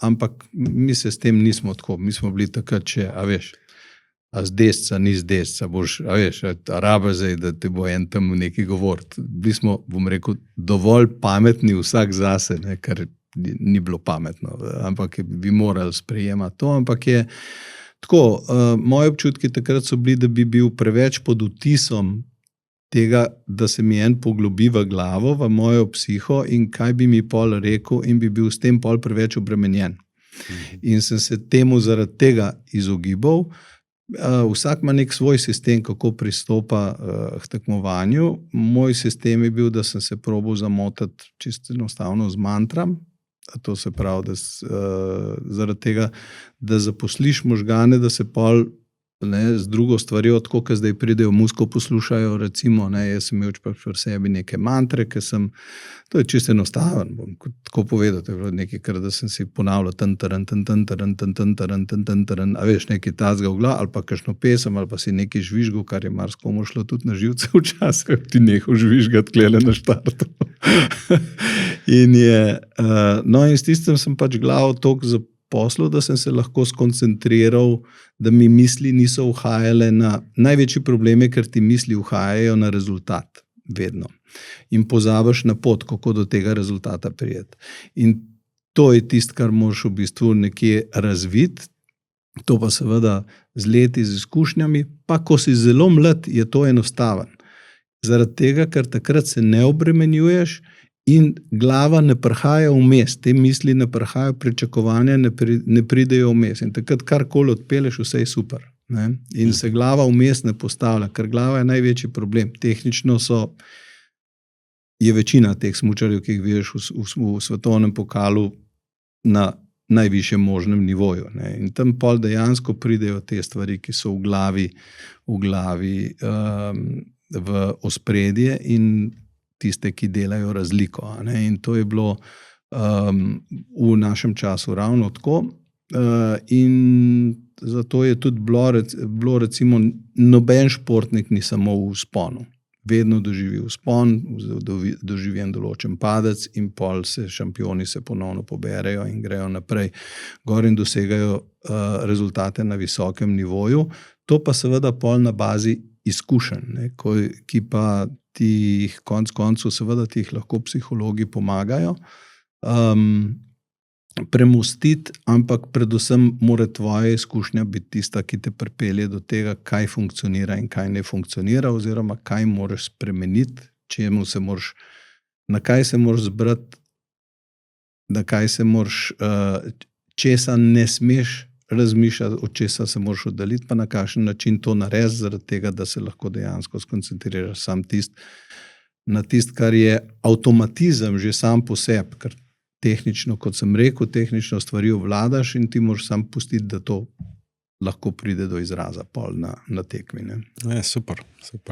ampak mi se s tem nismo tako, mi smo bili takrat, če, a veš, a z desca, ni z desca, boš, a veš, a rabe zdaj, da te bo en tam nekaj govoriti. Bili smo, bom rekel, dovolj pametni vsak zase, ne, kar ni bilo pametno, ampak bi morali sprejemati to, ampak je tako, moji občutki takrat so bili, da bi bil preveč pod vtisom tega, da se mi en poglobi v glavo, v mojo psiho in kaj bi mi pol rekel in bi bil s tem pol preveč obremenjen. In sem se temu zaradi tega izogibal. Vsak ima nek svoj sistem, kako pristopa k tekmovanju. Moj sistem je bil, da sem se probal zamotati čisto enostavno z mantram. To se pravi, da zaradi tega, da zaposliš možgane, da se pol z drugo stvarjo, tako kot zdaj pridejo muziko poslušajo, recimo, jaz sem imel pač pri sebi neke mantre, to je čisto enostaven, bom tako povedal, to je bilo nekaj, kar da sem si ponavljal a veš, nekaj tazga v glav, ali pa kakšno pesem, ali pa si nekaj žvižgal, kar je marsikomu šlo tudi na živce včasih, ti nehal žvižgati klele na štartu. In s tistem sem pač glavo toliko zaposlil, da sem se lahko skoncentriral, da mi misli niso uhajale na največji probleme, ker ti misli uhajajo na rezultat, vedno. In pozabiš na pot, kako do tega rezultata prijeti. In to je tisto, kar moraš v bistvu nekje razviti, to pa seveda z leti, z izkušnjami, pa ko si zelo mlad, je to enostaven. Zaradi tega, ker takrat se ne obremenjuješ in glava ne prihaja vmes, te misli ne prihajajo, pričakovanja ne pridejo vmes. In takrat karkoli odpeleš, vse je super. Ne? In se glava vmes ne postavlja, ker glava je največji problem. Tehnično je večina teh smučarjev, ki jih vidiš v svetovnem pokalu, na najvišjem možnem nivoju. Ne? In tam pol dejansko pridejo te stvari, ki so v glavi v ospredje in tiste, ki delajo razliko. Ne? In to je bilo v našem času ravno tako. In zato je tudi bilo recimo, noben športnik ni samo v vzponu. Vedno doživi vzpon, doživi en določen padec in pol šampioni se ponovno poberejo in grejo naprej gor in dosegajo rezultate na visokem nivoju. To pa seveda pol na bazi izkušenj, ki pa ti jih konec koncev seveda ti jih lahko psihologi pomagajo premostiti, ampak predvsem mora tvoja izkušnja biti tista, ki te pripelje do tega, kaj funkcionira in kaj ne funkcionira, oziroma kaj moraš spremeniti, na kaj se moraš zbrati, na kaj se moraš, česa ne smeš razmišljati, od česa se moraš oddaliti, pa na kakšen način to narediti, zaradi tega, da se lahko dejansko skoncentriraš sam na tisto, kar je avtomatizem že sam po sebi, ker tehnično, kot sem rekel, tehnično stvari obvladaš in ti moraš sam pustiti, da to lahko pride do izraza pol na tekmi. Super,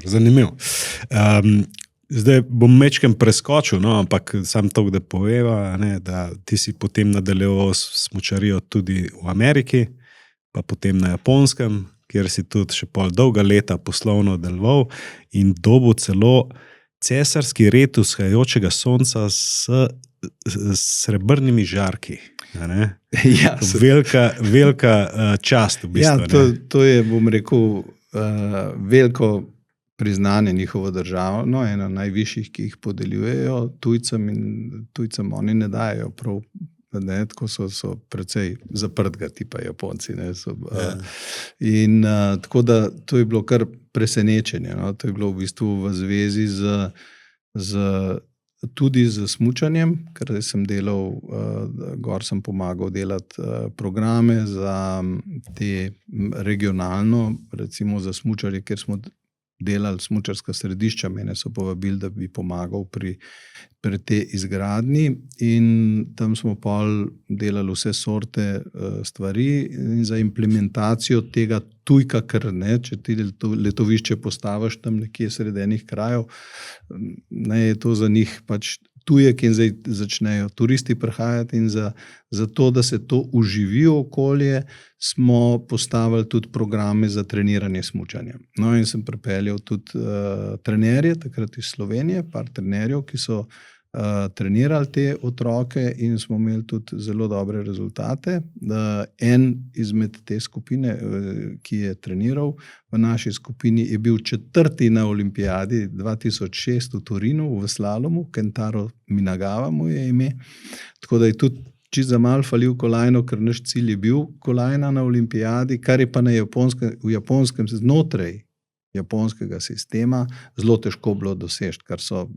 zanimivo. Zdaj bom mečkem preskočil, ampak sam to, da poveva, da ti si potem nadaljeval smučarijo tudi v Ameriki, pa potem na Japonskem, kjer si tudi še pol dolga leta poslovno deloval in dobil celo cesarski red vzhajajočega sonca s srebrnimi žarki. Ja, velika čast v bistvu. Ja, to je, bom rekel, veliko priznanje njihovo državo, ena najvišjih, ki jih podeljujejo tujcem in tujcem oni ne dajo prav, tako so precej zaprtega tipa Japonci. In tako da to je bilo kar presenečenje. To je bilo v bistvu v zvezi tudi z smučanjem, ker sem delal, gor sem pomagal delati programe za te regionalno, recimo za smučarje, kjer smo delali smučarska središča, mene so povabili, da bi pomagal pri te izgradnji in tam smo pol delali vse sorte stvari in za implementacijo tega tujka, ker če ti letovišče postaviš tam nekje sredenih krajev, je to za njih pač tujek in zdaj začnejo turisti prihajati in za to, da se to uživi v okolje, smo postavili tudi programe za treniranje smučanja. In sem pripeljal tudi trenerje, takrat iz Slovenije, par trenerjev, ki so trenirali te otroke in smo imeli tudi zelo dobre rezultate. En izmed te skupine, ki je treniral v naši skupini, je bil 4. na olimpijadi 2006 v Torinu, v slalomu, Kentaro Minagawa mu je ime. Tako da je tudi čisto za malo falil kolajno, ker naš cilj je bil kolajna na olimpijadi, kar je pa v japonskem znotraj japonskega sistema zelo težko bilo doseči, kar so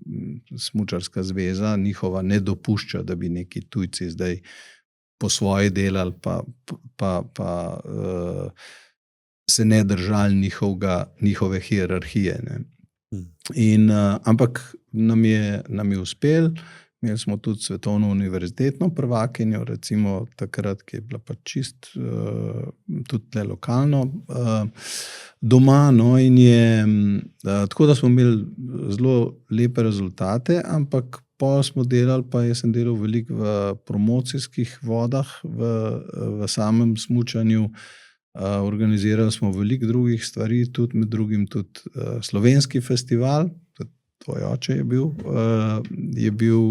smučarska zveza njihova ne dopušča, da bi neki tujci zdaj po svoje delali pa se ne držali njihove hierarhije. Ampak nam je uspel Imeli smo tudi svetovno univerzitetno prvakinjo, recimo takrat, ki je bila pa čist tudi tle lokalno doma, no, in je tako, da smo imeli zelo lepe rezultate, ampak pol smo delali, pa jaz sem delal veliko v promocijskih vodah, v samem smučanju, organizirali smo veliko drugih stvari, tudi med drugim tudi slovenski festival, tvoj oče je bil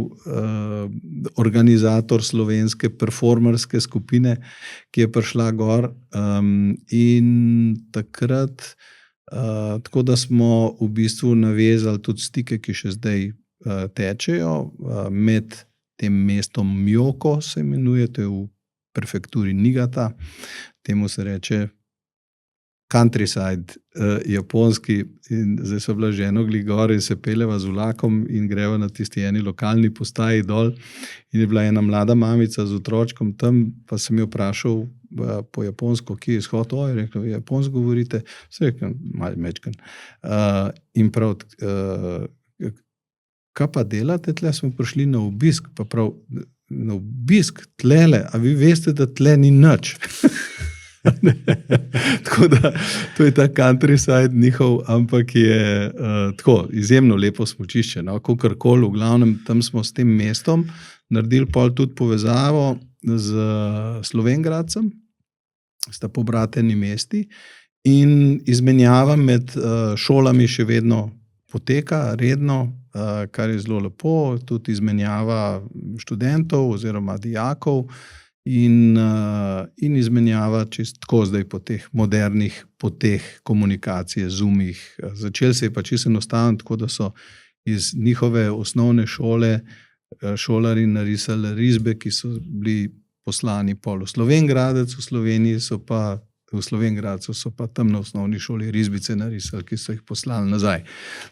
organizator slovenske performerske skupine, ki je prišla gor in takrat, tako da smo v bistvu navezali tudi stike, ki še zdaj tečejo med tem mestom Mjoko, se imenuje, to je v prefekturi Niigata, temu se reče countryside japonski, in zdaj so bila ženo gli gor in se peljeva z vlakom in greva na tisti eni lokalni postaji dol in je bila ena mlada mamica z otročkom tam, pa sem jo vprašal po japonsko, kje je izhod, je rekel, japonsko govorite, se rekel, malo mečkan. In prav, kaj pa delate tle, smo prišli na obisk, pa prav, na obisk tlele, a vi veste, da tle ni nič. Tako da, to je ta countryside njihov, ampak je tako, izjemno lepo smučišče, no, kakorkoli, v glavnem, tam smo s tem mestom naredili pol tudi povezavo z Slovenj-Gradcem, sta pobrateni mesti in izmenjava med šolami še vedno poteka redno, kar je zelo lepo, tudi izmenjava študentov oziroma dijakov, in izmenjava čisto tako zdaj po teh modernih poteh komunikacije, Zoomih. Začeli se je pa čisto enostavno, tako da so iz njihove osnovne šole šolari narisali risbe, ki so bili poslani pol v Slovenj-Gradec, v Sloveniji so pa v Slovenj-Gradcu so pa tam na osnovni šoli risbice narisali, ki so jih poslali nazaj.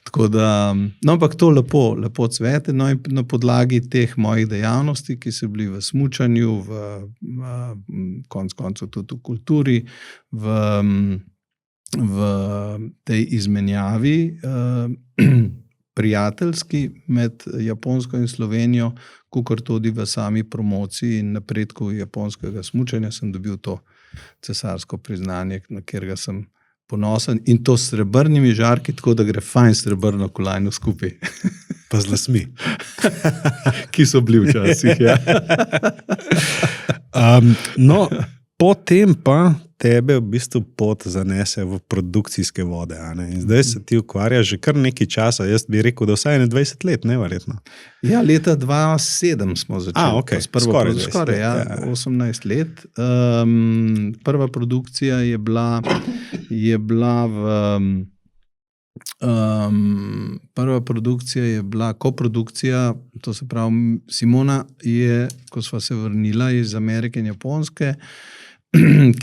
Tako da, no, ampak to lepo cvete, no, in na podlagi teh mojih dejavnosti, ki so bili v smučanju, v konec koncev tudi v kulturi, v tej izmenjavi prijateljski med Japonsko in Slovenijo, kakor tudi v sami promociji in napredku japonskega smučanja sem dobil to cesarsko priznanje, na katerega sem ponosen, in to s srebrnimi žarki, tako da gre fajn srebrno kolajno skupaj. Pa z lasmi. Ki so bili včasih, ja. No, potem pa tebe v bistvu pot zanese v produkcijske vode, a ne? In zdaj se ti ukvarjaš že kar nekaj časa, jaz bi rekel, da vsaj 20 let, ne, verjetno? Ja, leta 2007 smo začeli. Okay. Skoraj, ja, 18 let. Prva produkcija je bila koprodukcija, to se pravi, Simona je, ko sva se vrnila iz Amerike in Japonske,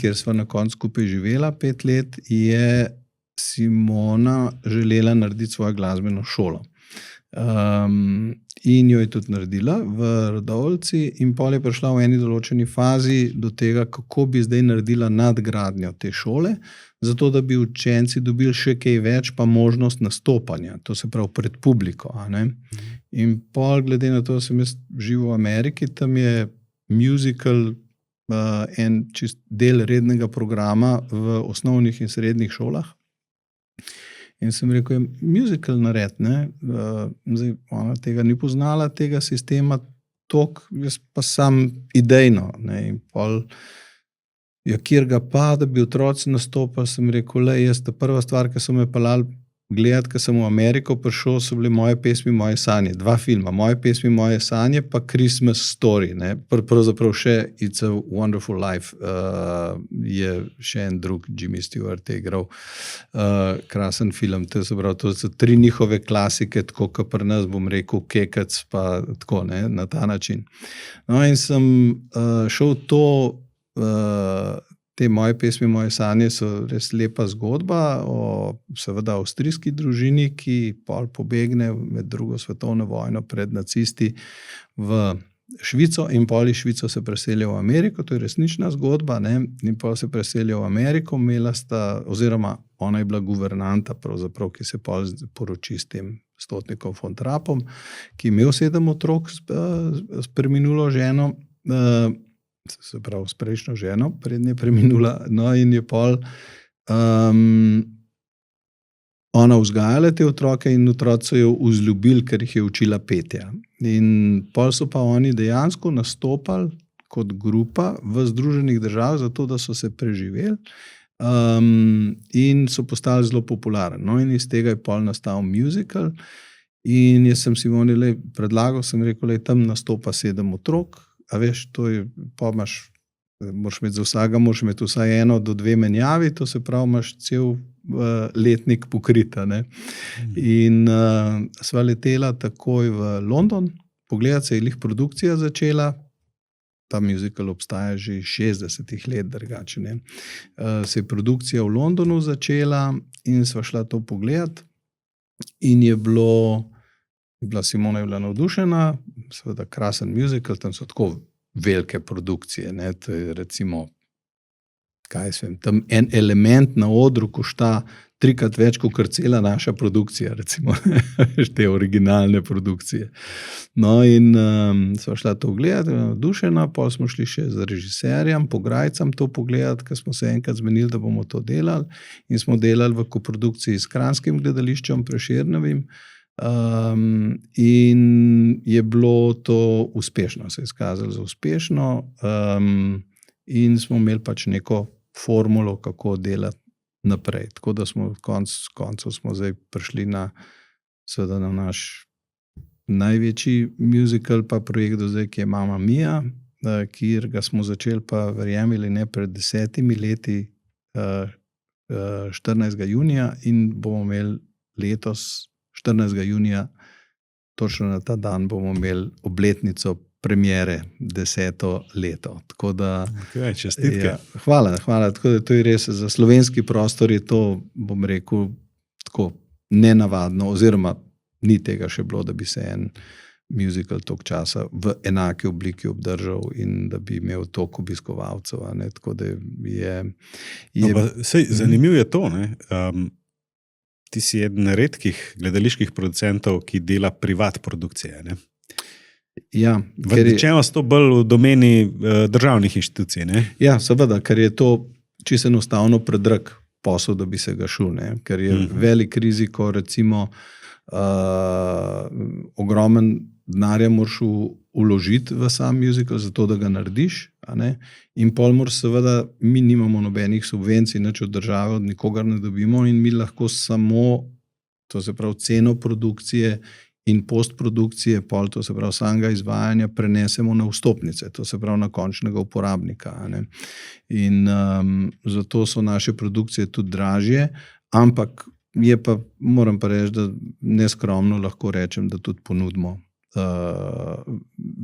kjer sva na koncu skupaj živela 5 let, je Simona želela narediti svojo glasbeno šolo. In jo je tudi naredila v Radovljici in pol je prišla v eni določeni fazi do tega, kako bi zdaj naredila nadgradnjo te šole, zato da bi učenci dobili še kaj več, pa možnost nastopanja, to se pravi pred publiko. A ne? In pol, glede na to, da sem jaz živel v Ameriki, tam je musical en čist del rednega programa v osnovnih in srednjih šolah. In sem rekel, musical nared, ne? Zdaj, ona tega ni poznala, tega sistema tok, jaz pa sam idejno, ne? In pol, ja, kjer ga pa, da bi otroci nastopali, sem rekel, jaz, ta prva stvar, ki so me pelali gledati, ko sem v Ameriko prišel, so bile moje pesmi, moje sanje, 2 filma, moje pesmi, moje sanje, pa Christmas Story, ne? Pravzaprav še It's a Wonderful Life je še en drug Jimmy Stewart je igral, krasen film, to so 3 njihove klasike, tako kot pri nas, bom rekel, Kekac, pa tako, ne, na ta način. No, in sem šel to, te moje pesmi, moje sanje so res lepa zgodba o seveda avstrijski družini, ki pol pobegne med drugo svetovno vojno pred nacisti v Švico in pol iz Švico se preselijo v Ameriko, to je resnična zgodba, ne? In pol se preselijo v Ameriko, imela sta, oziroma ona je bila guvernanta pravzaprav, ki se pol poroči s tem Stotnikom von Trappom, ki je imel 7 otrok s preminulo ženo, se pravi s prejšnjo ženo, prednje preminula, no in je pol ona vzgajala te otroke in otroci so jo vzljubili, ker jih je učila petja. In pol so pa oni dejansko nastopali kot grupa v Združenih državah, zato da so se preživeli in so postali zelo popularni. No, in iz tega je pol nastal musical in jaz sem Simoni predlagal, sem rekel, tam nastopa 7 otrok, a veš, to je, pa moraš imeti za vsega, moraš imeti vsaj 1 do 2 menjavi, to se pravi, imaš cel letnik pokrita, ne. In sva letela takoj v London, pogledati se je lih produkcija začela, ta musical obstaja že 60 let drugače, ne. Se je produkcija v Londonu začela in sva šla to pogledati in je bila Simona je bila navdušena, seveda krasen musical, tam so tako velike produkcije, ne, to je recimo, kaj se vem, tam en element na odru košta 3-krat več kot cela naša produkcija, recimo, te originalne produkcije. No in sva šla to gledati, navdušena, pol smo šli še z režiserjem, po Grajcam to pogledati, ker smo se enkrat zmenili, da bomo to delali in smo delali v koprodukciji s Kranjskim gledališčem Prešernovim in je bilo to uspešno, se je izkazalo za uspešno in smo imeli pač neko formulo, kako delati naprej. Tako da smo koncu smo zdaj prišli seveda na naš največji musical pa projekt do zdaj, ki je Mamma Mia, kjer ga smo začeli pa, verjemi ali ne, pred 10 leti, 14. junija in bomo imeli letos 14. junija, točno na ta dan bomo imeli obletnico premiere 10. leto. Tako da Okay, čestitke. Ja, hvala. Tako da to je res, za slovenski prostor je to, bom rekel, tako nenavadno, oziroma ni tega še bilo, da bi se en musical toliko časa v enaki obliki obdržal in da bi imel toliko obiskovalcev, a ne, tako da je... Zanimivo je to, ne? Ti si eden redkih gledaliških producentov, ki dela privat produkcije, ne? Ja, Večinoma so to bolj v domeni državnih inštitucij, ne? Ja, seveda, ker je to čisto enostavno predrag posel, da bi se ga šel, ne? Ker je velik riziko, recimo ogromen denarja moraš vložiti v sam musical, zato da ga narediš, a ne? In pol moraš seveda, mi nimamo nobenih subvencij, nič od države, od nikogar ne dobimo in mi lahko samo, to se pravi ceno produkcije in postprodukcije, pol, to se pravi samega izvajanja, prenesemo na vstopnice, to se pravi na končnega uporabnika, a ne. In zato so naše produkcije tudi dražje, ampak je pa, moram pa reči, da neskromno lahko rečem, da tudi ponudimo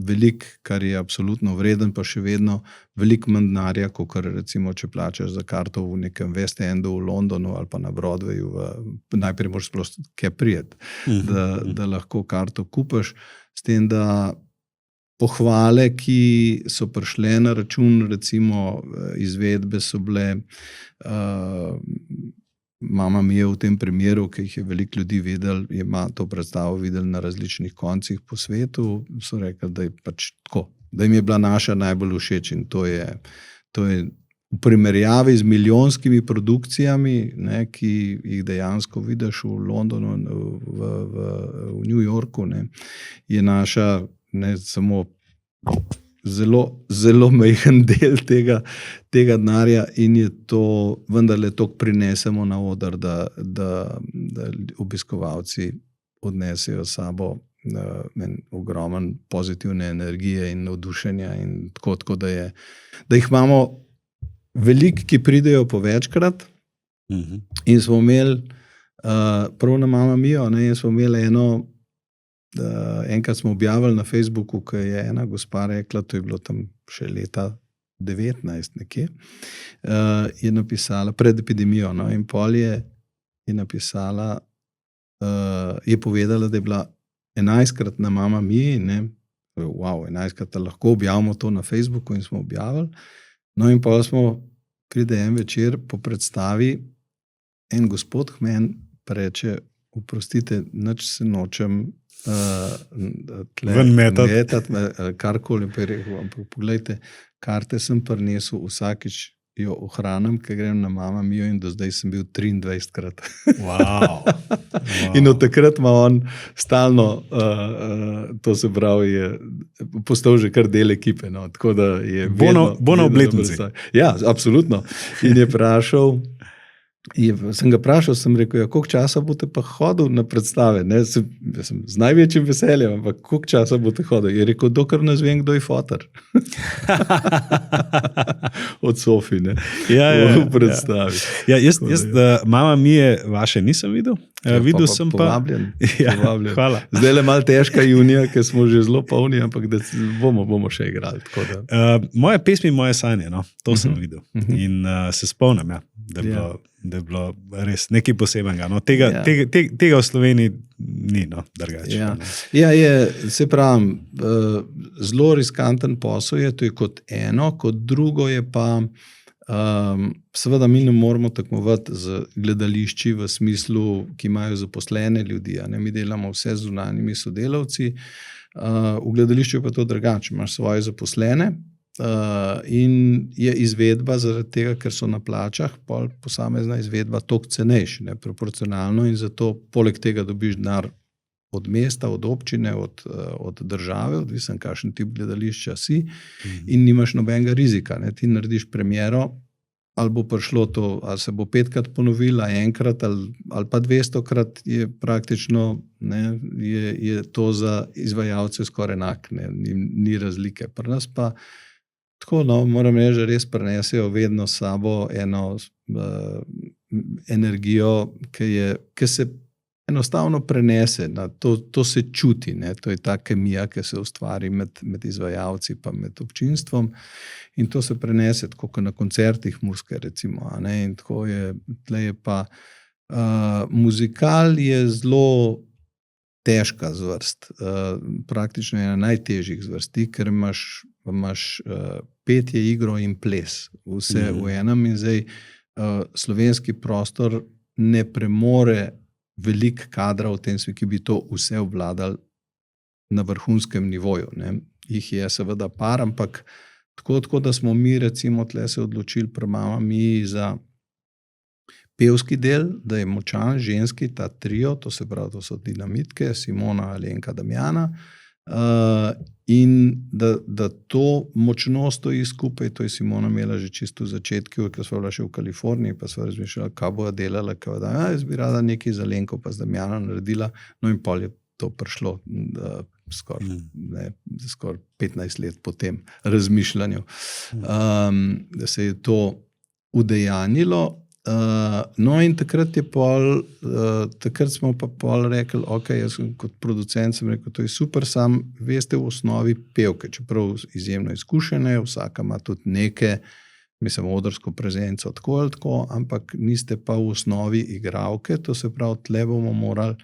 veliko, kar je absolutno vreden, pa še vedno veliko manj denarja, kakor recimo, če plačaš za karto v nekem West Endu v Londonu ali pa na Broadwayu, najprej moraš sploh kaj prijeti, da lahko karto kupaš, s tem, da pohvale, ki so prišle na račun, recimo izvedbe so bile Mamma Mia v tem primeru, ki jih je veliko ljudi videli, ima to predstavo videli na različnih koncih po svetu, so rekli, da je pač tako, da jim je bila naša najbolj všeč in to je v primerjavi z milijonskimi produkcijami, ne, ki jih dejansko vidiš v Londonu, v New Yorku, ne, je naša ne samo zelo, zelo majhen del tega denarja in je to, vendarle toliko prinesemo na oder, da obiskovalci odnesejo s sabo ogromen pozitivne energije in navdušenja in tako da jih imamo veliko, ki pridejo po večkrat in smo imeli prav na Mamma Mio, ne, smo imeli enkrat smo objavili na Facebooku, ko je ena gospa rekla, to je bilo tam še leta 19 nekje, je napisala, pred epidemijo, no, in pol je napisala, je povedala, da je bila 11-krat na Mamma Mii, ne, wow, 11-krat lahko objavimo to na Facebooku in smo objavili, no in pol pride en večer po predstavi, en gospod k meni pa reče, oprostite, nič se nočem ven metati, karkoli pa je rekel, ampak poglejte, karte sem prinesel, vsakič jo ohranim, ker grem na Mamma Mio in do zdaj sem bil 23-krat. Wow. In od takrat ima on stalno, to se pravi, je postal že kar del ekipe. No? Tako da je Bono obletnici. Ja, absolutno. In je vprašal, sem ga vprašal, sem rekel, koliko časa boste pa hodil na predstave? Ne? Sem z največjim veseljem, ampak koliko časa boste hodil? Je rekel, dokler ne zvem, kdo je fotor. Od Sofi, ne? V predstavi. Ja, jaz Mamma Mie vaše nisem videl. Videl sem pa... Povabljen. Hvala. Zdaj je malo težka junija, ker smo že zelo polni, ampak da bomo še igrali. Moje pesmi, moje sanje, no? To sem videl. In se spomnim, da je bilo res nekaj posebenega. No? Tega v Sloveniji ni, no, drugače. Se pravi, zelo riskanten posel je, to je kot eno, kot drugo je pa, seveda mi ne moramo tekmovati z gledališči v smislu, ki imajo zaposlene ljudi. Mi delamo vse z zunanjimi sodelavci, v gledališču je pa to drugače, imaš svoje zaposlene, in je izvedba zaradi tega, ker so na plačah, posamezna izvedba toliko cenejša, ne, proporcionalno, in zato poleg tega dobiš denar od mesta, od občine, od države, odvisen kakšen tip gledališča si, in nimaš nobenega rizika. Ne. Ti narediš premiero, ali bo prišlo to, ali se bo 5-krat ponovila, enkrat ali pa 200-krat, je praktično, ne, je to za izvajalce skoraj enak, ne, ni razlike. Pri nas pa tako, no, moram reči, že res prinesejo vedno s sabo eno energijo, ki se enostavno prenese, to se čuti, ne, to je ta kemija, ki se ustvari med izvajalci pa med občinstvom, in to se prenese tako kot na koncertih Murske, recimo, ne, in tako je, tle je pa muzikal je zelo težka zvrst, praktično ena najtežjih zvrsti, ker imaš petje, igro in ples, vse v enem, in zdaj slovenski prostor ne premore veliko kadra v tem smislu, ki bi to vse obvladali na vrhunskem nivoju. Ne. Jih je seveda par, ampak tako, da smo mi recimo tle se odločili pri Mamma Mii za pevski del, da je močan ženski, ta trio, to se pravi, to so Dinamitke, Simona, Alenka, Damjana, in da to močno stoji skupaj. To je Simona imela že čisto v začetku, ko sva bila še v Kaliforniji, pa sva razmišljala, kaj bo delala, jaz bi rada nekaj za Alenko pa z Damjana naredila, no in pol je to prišlo skoraj 15 let po tem razmišljanju, da se je to udejanjilo. No in takrat smo pa pol rekli, ok, jaz kot producent sem rekel, to je super, sam veste v osnovi pevke, čeprav izjemno izkušene, vsaka ima tudi neke, mislim, odrsko prezenco, tako ali tako, ampak niste pa v osnovi igralke, to se pravi, tle bomo morali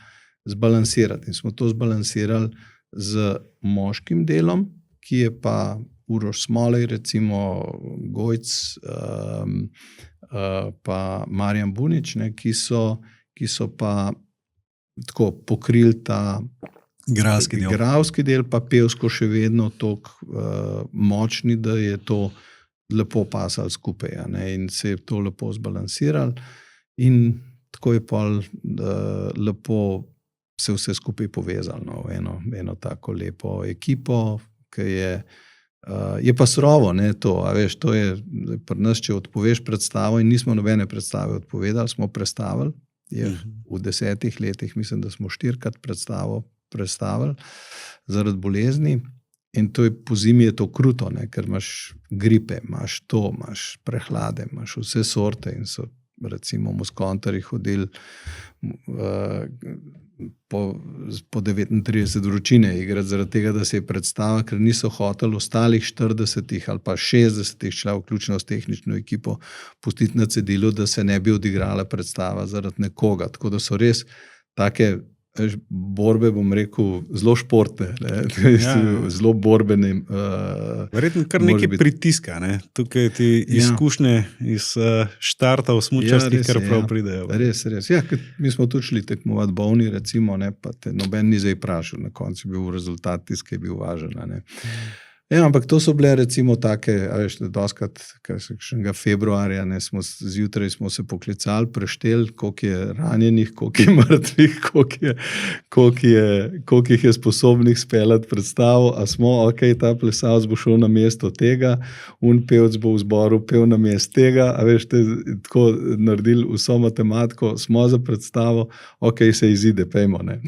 zbalansirati. In smo to zbalansirali z moškim delom, ki je pa Uroš Smolej, recimo Gojc, pa Marjan Bunič, ne, ki so pa tako pokrili ta igralski del, pa pevsko še vedno toliko močni, da je to lepo pasalo skupaj, ne, in se je to lepo zbalansiralo, in tako je pa lepo se vse skupaj povezalo, no, eno tako lepo ekipo, ki je pa surovo, ne, to, a veš, to je pri nas, če odpoveš predstavo, in nismo nobene predstave odpovedali, smo prestavili, v 10 letih, mislim, da smo 4-krat predstavo prestavili zaradi bolezni, in to je, po zimi je to kruto, ne, ker imaš gripe, imaš prehlade, imaš vse sorte, in so recimo muskontarji hodili po 39 vročine igrati, zaradi tega, da se je predstava, ker niso hoteli ostalih 40 ali pa 60 članov, vključno s tehnično ekipo, pustiti na cedilu, da se ne bi odigrala predstava zaradi nekoga. Tako da so res take borbe, bom rekel, zelo športne, zelo borbene. Verjetno kar nekaj pritiska, ne? Tukaj ti izkušnje iz štarta v smučarskih kar prav pridejo. Res. Ja, mi smo tudi šli tekmovati bolni, recimo, ne, pa te noben ni zdaj vprašal, na koncu je bil rezultat tisti, ki je bil važen. Ne. Ja, ampak to so bile recimo take, doskrat, februarja, ne, zjutraj smo se poklicali, prešteli, koliko je ranjenih, koliko je mrtvih, koliko jih je sposobnih speljati predstavo, a smo, ta plesalc bo šel na mesto tega, pevc bo v zboru pel na mesto tega, a veš, tako naredili vso matematiko, smo za predstavo, se izide, pejmo, ne.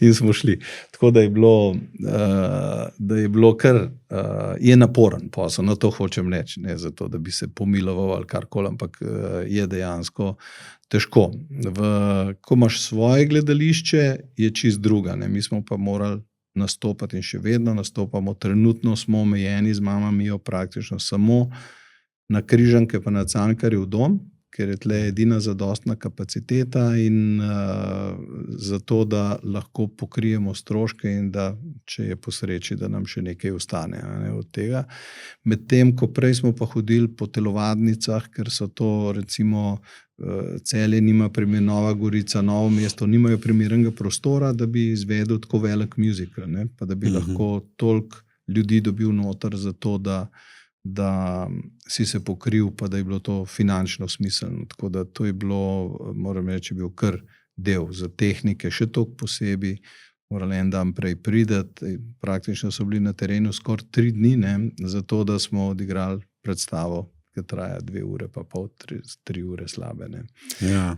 In smo šli. Tako da je bilo kar, je naporen posel, no to hočem reči, ne zato, da bi se pomiloval ali karkoli, ampak je dejansko težko. Ko imaš svoje gledališče, je čist druga, ne, mi smo pa morali nastopati in še vedno nastopamo, trenutno smo omejeni z Mama Mio praktično samo na Križanke pa na Cankarjev dom, ker je tle edina zadostna kapaciteta in zato, da lahko pokrijemo stroške in da, če je po sreči, da nam še nekaj ostane, ne, od tega. Medtem, ko prej smo pa hodili po telovadnicah, ker so to recimo Celje nima Nova Gorica, Novo mesto, nimajo primernega prostora, da bi izvedel tako velik musical, ne, pa da bi lahko toliko ljudi dobil noter za to, da si se pokril, pa da je bilo to finančno smiselno. Tako da to je bilo, moram reči, bil kar del za tehnike, še toliko posebej, morali en dan prej prideti, praktično so bili na terenu skoraj 3 dni, ne, zato da smo odigrali predstavo, ki traja 2 ure, pa pol, 3 ure slabe. Ne. Ja.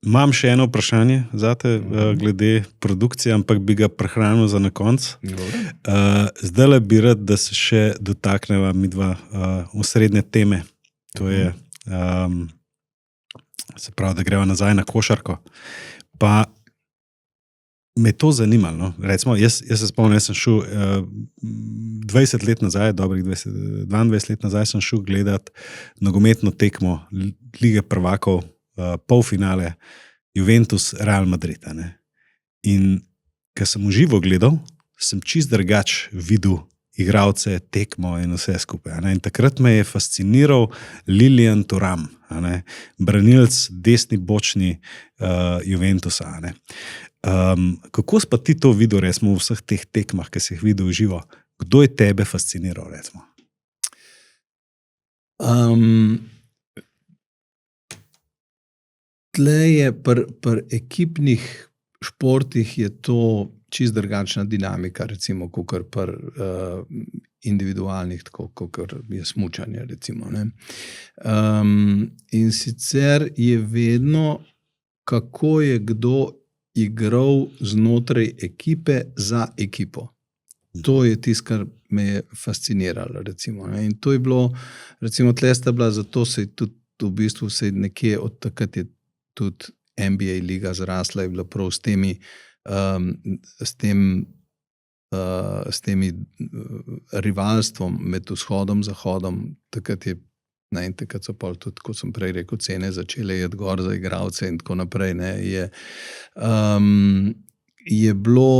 Imam še eno vprašanje zate, glede produkcije, ampak bi ga prehranil za na konc. Zdajle bi rad, da se še dotakneva midva osrednje teme. To je, se pravi, da greva nazaj na košarko. Pa me to zanimalo, no? Recimo, jaz se spomnim, jaz sem šel 20 let nazaj, dobrih 22 let nazaj sem šel gledat nogometno tekmo Lige prvakov, polfinale Juventus Real Madrid. Ne? In ko sem v živo gledal, sem čist drugač videl igralce, tekmo in vse skupaj. Ne? In takrat me je fasciniral Lilian Thuram, branilec desni bočni Juventusa. Ne? Kako si pa ti to videl, recimo, v vseh teh tekmah, ki si jih videl v živo? Kdo je tebe fasciniral, recimo? Tle je pri ekipnih športih je to čist drugačna dinamika, recimo, kakor pri individualnih, tako kakor je smučanje, recimo. Ne. In sicer je vedno, kako je kdo igral znotraj ekipe za ekipo. To je tisto, kar me je fasciniralo, recimo. Ne. In to je bilo, recimo, tle sta bila, zato se je tudi v bistvu se nekje od takrat je tudi NBA liga zrasla, je bila prav s temi rivalstvom med vzhodom, zahodom, takrat je, ne, in takrat so pol tudi, kot sem prej rekel, cene začele jeti gor za igralce in tako naprej, ne, je bilo,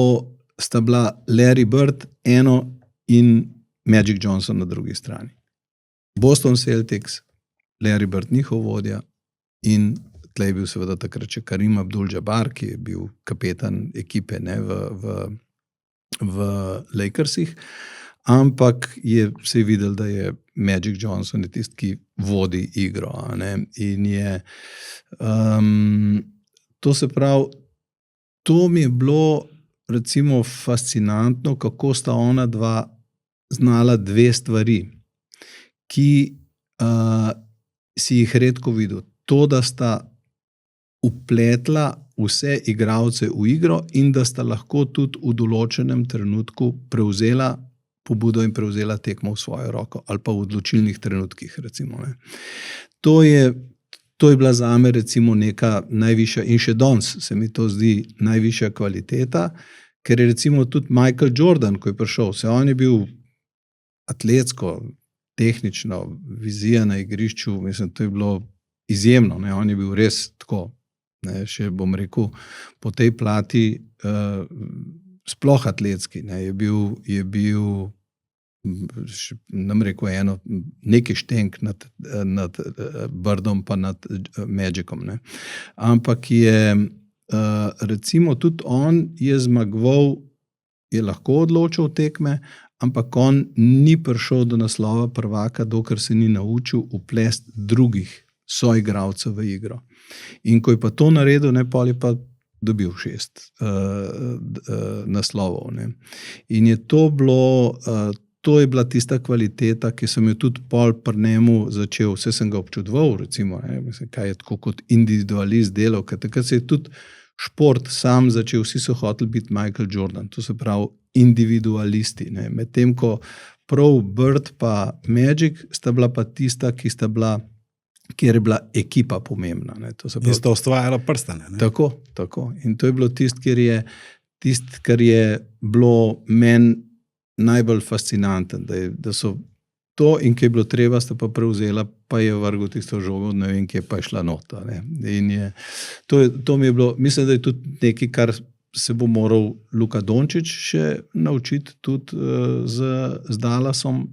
sta bila Larry Bird eno in Magic Johnson na drugi strani. Boston Celtics, Larry Bird njihov vodja in tle je bil seveda takrat še Karim Abdul-Jabbar, ki je bil kapetan ekipe, ne, v Lakersih, ampak se je videl, da je Magic Johnson tisti, ki vodi igro. Ne, in je, to se pravi, to mi je bilo recimo fascinantno, kako sta ona dva znala 2 stvari, ki si jih redko videl. To, da sta vpletla vse igralce v igro in da sta lahko tudi v določenem trenutku prevzela pobudo in prevzela tekmo v svojo roko ali pa v odločilnih trenutkih, recimo. Ne. To je bila zame recimo neka najvišja, in še danes se mi to zdi najvišja kvaliteta, ker je recimo tudi Michael Jordan, ko je prišel, on je bil atletsko, tehnično, vizija na igrišču, mislim, to je bilo izjemno, ne, on je bil res tako ne, še bom rekel, po tej plati sploh atletski, ne, je bil nam rekel nekaj štenk nad Birdom pa nad Magicom, ne. Ampak je recimo tudi on je zmagoval, je lahko odločil tekme, ampak on ni prišel do naslova prvaka, dokler se ni naučil vplesti drugih soigralcev v igro. In ko je pa to naredil, ne, pol je pa dobil 6 naslovov. Ne. In je to bilo, to je bila tista kvaliteta, ki sem jo tudi pol pri njemu začel, vse sem ga občudoval, recimo, ne, mislim, kaj je tako kot individualist delal, ker takrat se je tudi šport sam začel, vsi so hoteli biti Michael Jordan, to se pravi individualisti, ne, medtem ko prav Bird pa Magic sta bila pa tista, kjer je bila ekipa pomembna. Ne, to se pravi, in sta ustvarjala prstane. Ne? Tako. In to je bilo kar je bilo meni najbolj fascinanten, da so to in kaj je bilo treba, sta pa prevzela, pa je vrgel tisto žogo, ne vem, kje pa je šla nota. Ne. In to mi je bilo, mislim, da je tudi nekaj, kar se bo moral Luka Dončić še naučiti tudi z Dallasom,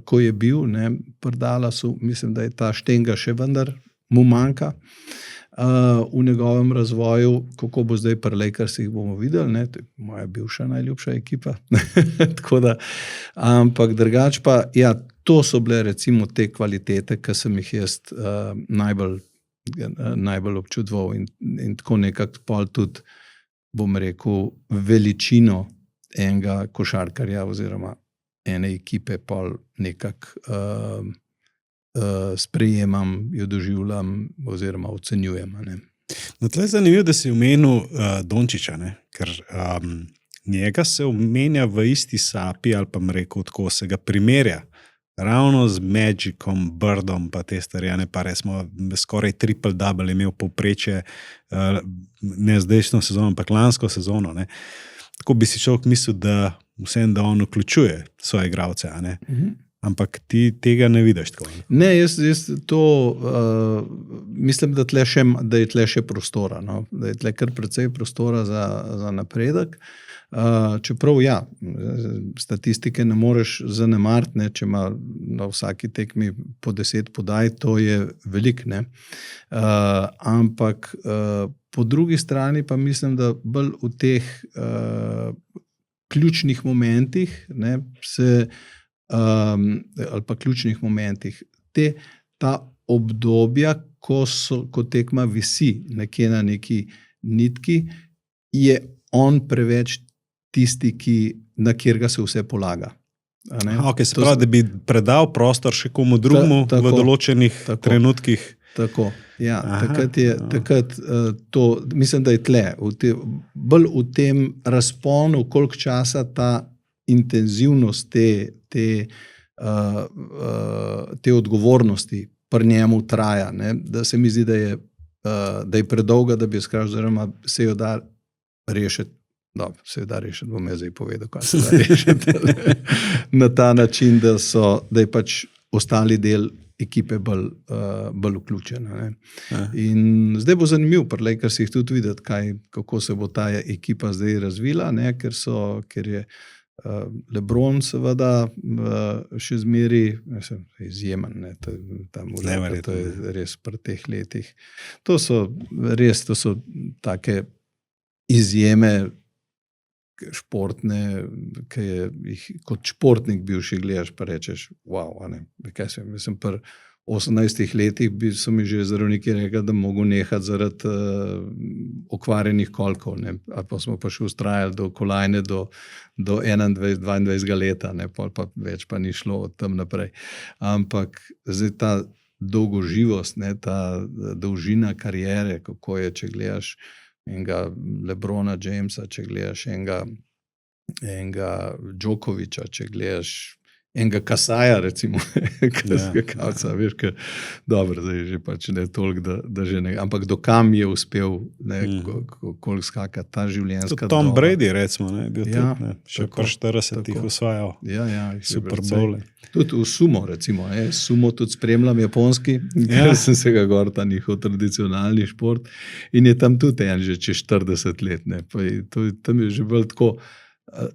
ko je bil, ne, pri Dallasu, mislim, da je ta štenga še vendar mu manjka v njegovem razvoju, kako bo zdaj pri Lakersih bomo videli, ne, to je moja bivša najljubša ekipa, tako da, ampak drugače pa, ja, to so bile recimo te kvalitete, ki sem jih jaz najbolj občudoval in tako nekako pol tudi, bom rekel, veličino enega košarkarja oziroma ene ekipe pol nekako sprejemam, jo doživljam oziroma ocenjujem. Ne. No, tle je zanimivo, da si omenil Dončića, ne? Ker njega se omenja v isti sapi, ali pa rekel tako, se ga primerja ravno z Magicom, Birdom, pa te starjane pare, smo skoraj triple-double imel povprečje, ne zdajšnjo sezono, ampak lansko sezono. Ne? Tako bi si človek mislil, da vsem, da on vključuje svoje igralce, a ne? Ampak ti tega ne vidiš tako. Ne, jaz to mislim, da je tle še prostora, no? Da je tle kar precej prostora za napredek. Čeprav ja, statistike ne moreš zanemariti, ne, če ima na vsaki tekmi po 10 podaj, to je veliko, ne. Ampak po drugi strani pa mislim, da bolj v teh ključnih momentih, ne, ali pa ključnih momentih, ta obdobja, ko tekma visi nekje na neki nitki, je on preveč tisti, na katerega se vse polaga. Okay, se pravi, da bi predal prostor še komu drugemu v določenih trenutkih. Tako, ja. Takrat to, mislim, da je tle, bolj v tem razponu, koliko časa ta intenzivnost te odgovornosti pri njemu traja, ne? Da se mi zdi, da je predolga, da bi oziroma se jo da rešiti. Se da rešiti, bom jaz zdaj povedal, kaj se da rešiti. Na ta način, da je pač ostali del ekipe bolj vključena. Ne. In zdaj bo zanimiv pri Lakersih tudi videti, kako se bo ta ekipa zdaj razvila, ne, ker je LeBron seveda še zmeri izjemen, ne, to je res pri teh letih. To so take izjeme športne, ki jih kot športnik bivši gledaš, pa rečeš, wow, ne, kaj se, mislim, pri 18 letih so mi že zdravniki rekli, da mogo nehati zaradi okvarjenih kolkov, ne, ali pa smo pa še ustrajali do kolajne do 21-22 leta, ne, pa več pa ni šlo od tam naprej. Ampak zdaj ta dolgoživost, ne, ta dolžina kariere, kako je, če gledaš enega LeBrona Jamesa, če gledaš enega Djokoviča, če gledaš enega kasaja, recimo, skakalca, veš, dobro, zdaj že pač ne toliko, da že ne, ampak dokam je uspel, koliko skaka ta življenjska doba. Tom Brady, recimo, ne, bil Ja, tudi, ne, še tako, pri 40 osvajal. Ja, Super Bowl. Tudi v sumo, recimo, sumo tudi spremljam japonski, ker sem se ga gor, ta njihov tradicionalni šport in je tam tudi en že čez 40 let, ne, pa tam je že bolj tako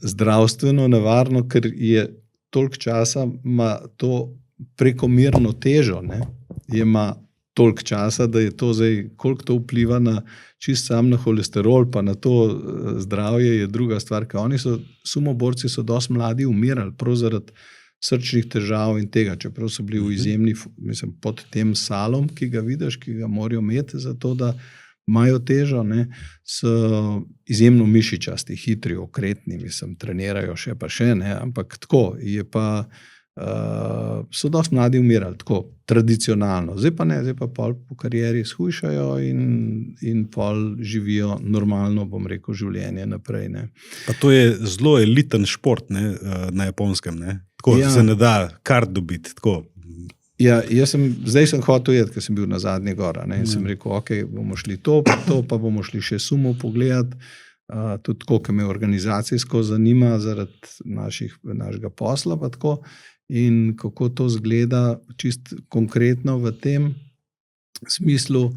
zdravstveno nevarno, ker je toliko časa ima to prekomerno težo, ne, ima toliko časa, da je to zdaj, koliko to vpliva na čist sam na holesterol, pa na to zdravje je druga stvar, ker oni sumoborci so dosti mladi umirali, prav zaradi srčnih težav in tega, čeprav so bili v izjemni, mislim, pod tem salom, ki ga vidiš, ki ga morajo imeti za to, da imajo težo, ne, so izjemno mišičasti, hitri, okretni, mislim, trenirajo še pa še, ne, ampak tako, je pa, so dosti mladi umirali, tako, tradicionalno, zdaj pa ne, zdaj pa pol po karieri shujšajo in pol živijo normalno, bom rekel, življenje naprej, ne. Pa to je zelo eliten šport, ne, na Japonskem, ne, tako se ne da kart dobiti, tako. Ja, zdaj sem hotel jeti, ker sem bil na zadnji gora, ne, in sem rekel, ok, bomo šli to, pa bomo šli še sumo pogledati, tudi tako, ker me organizacijsko zanima zaradi našega posla, pa tako, in kako to zgleda čist konkretno v tem smislu,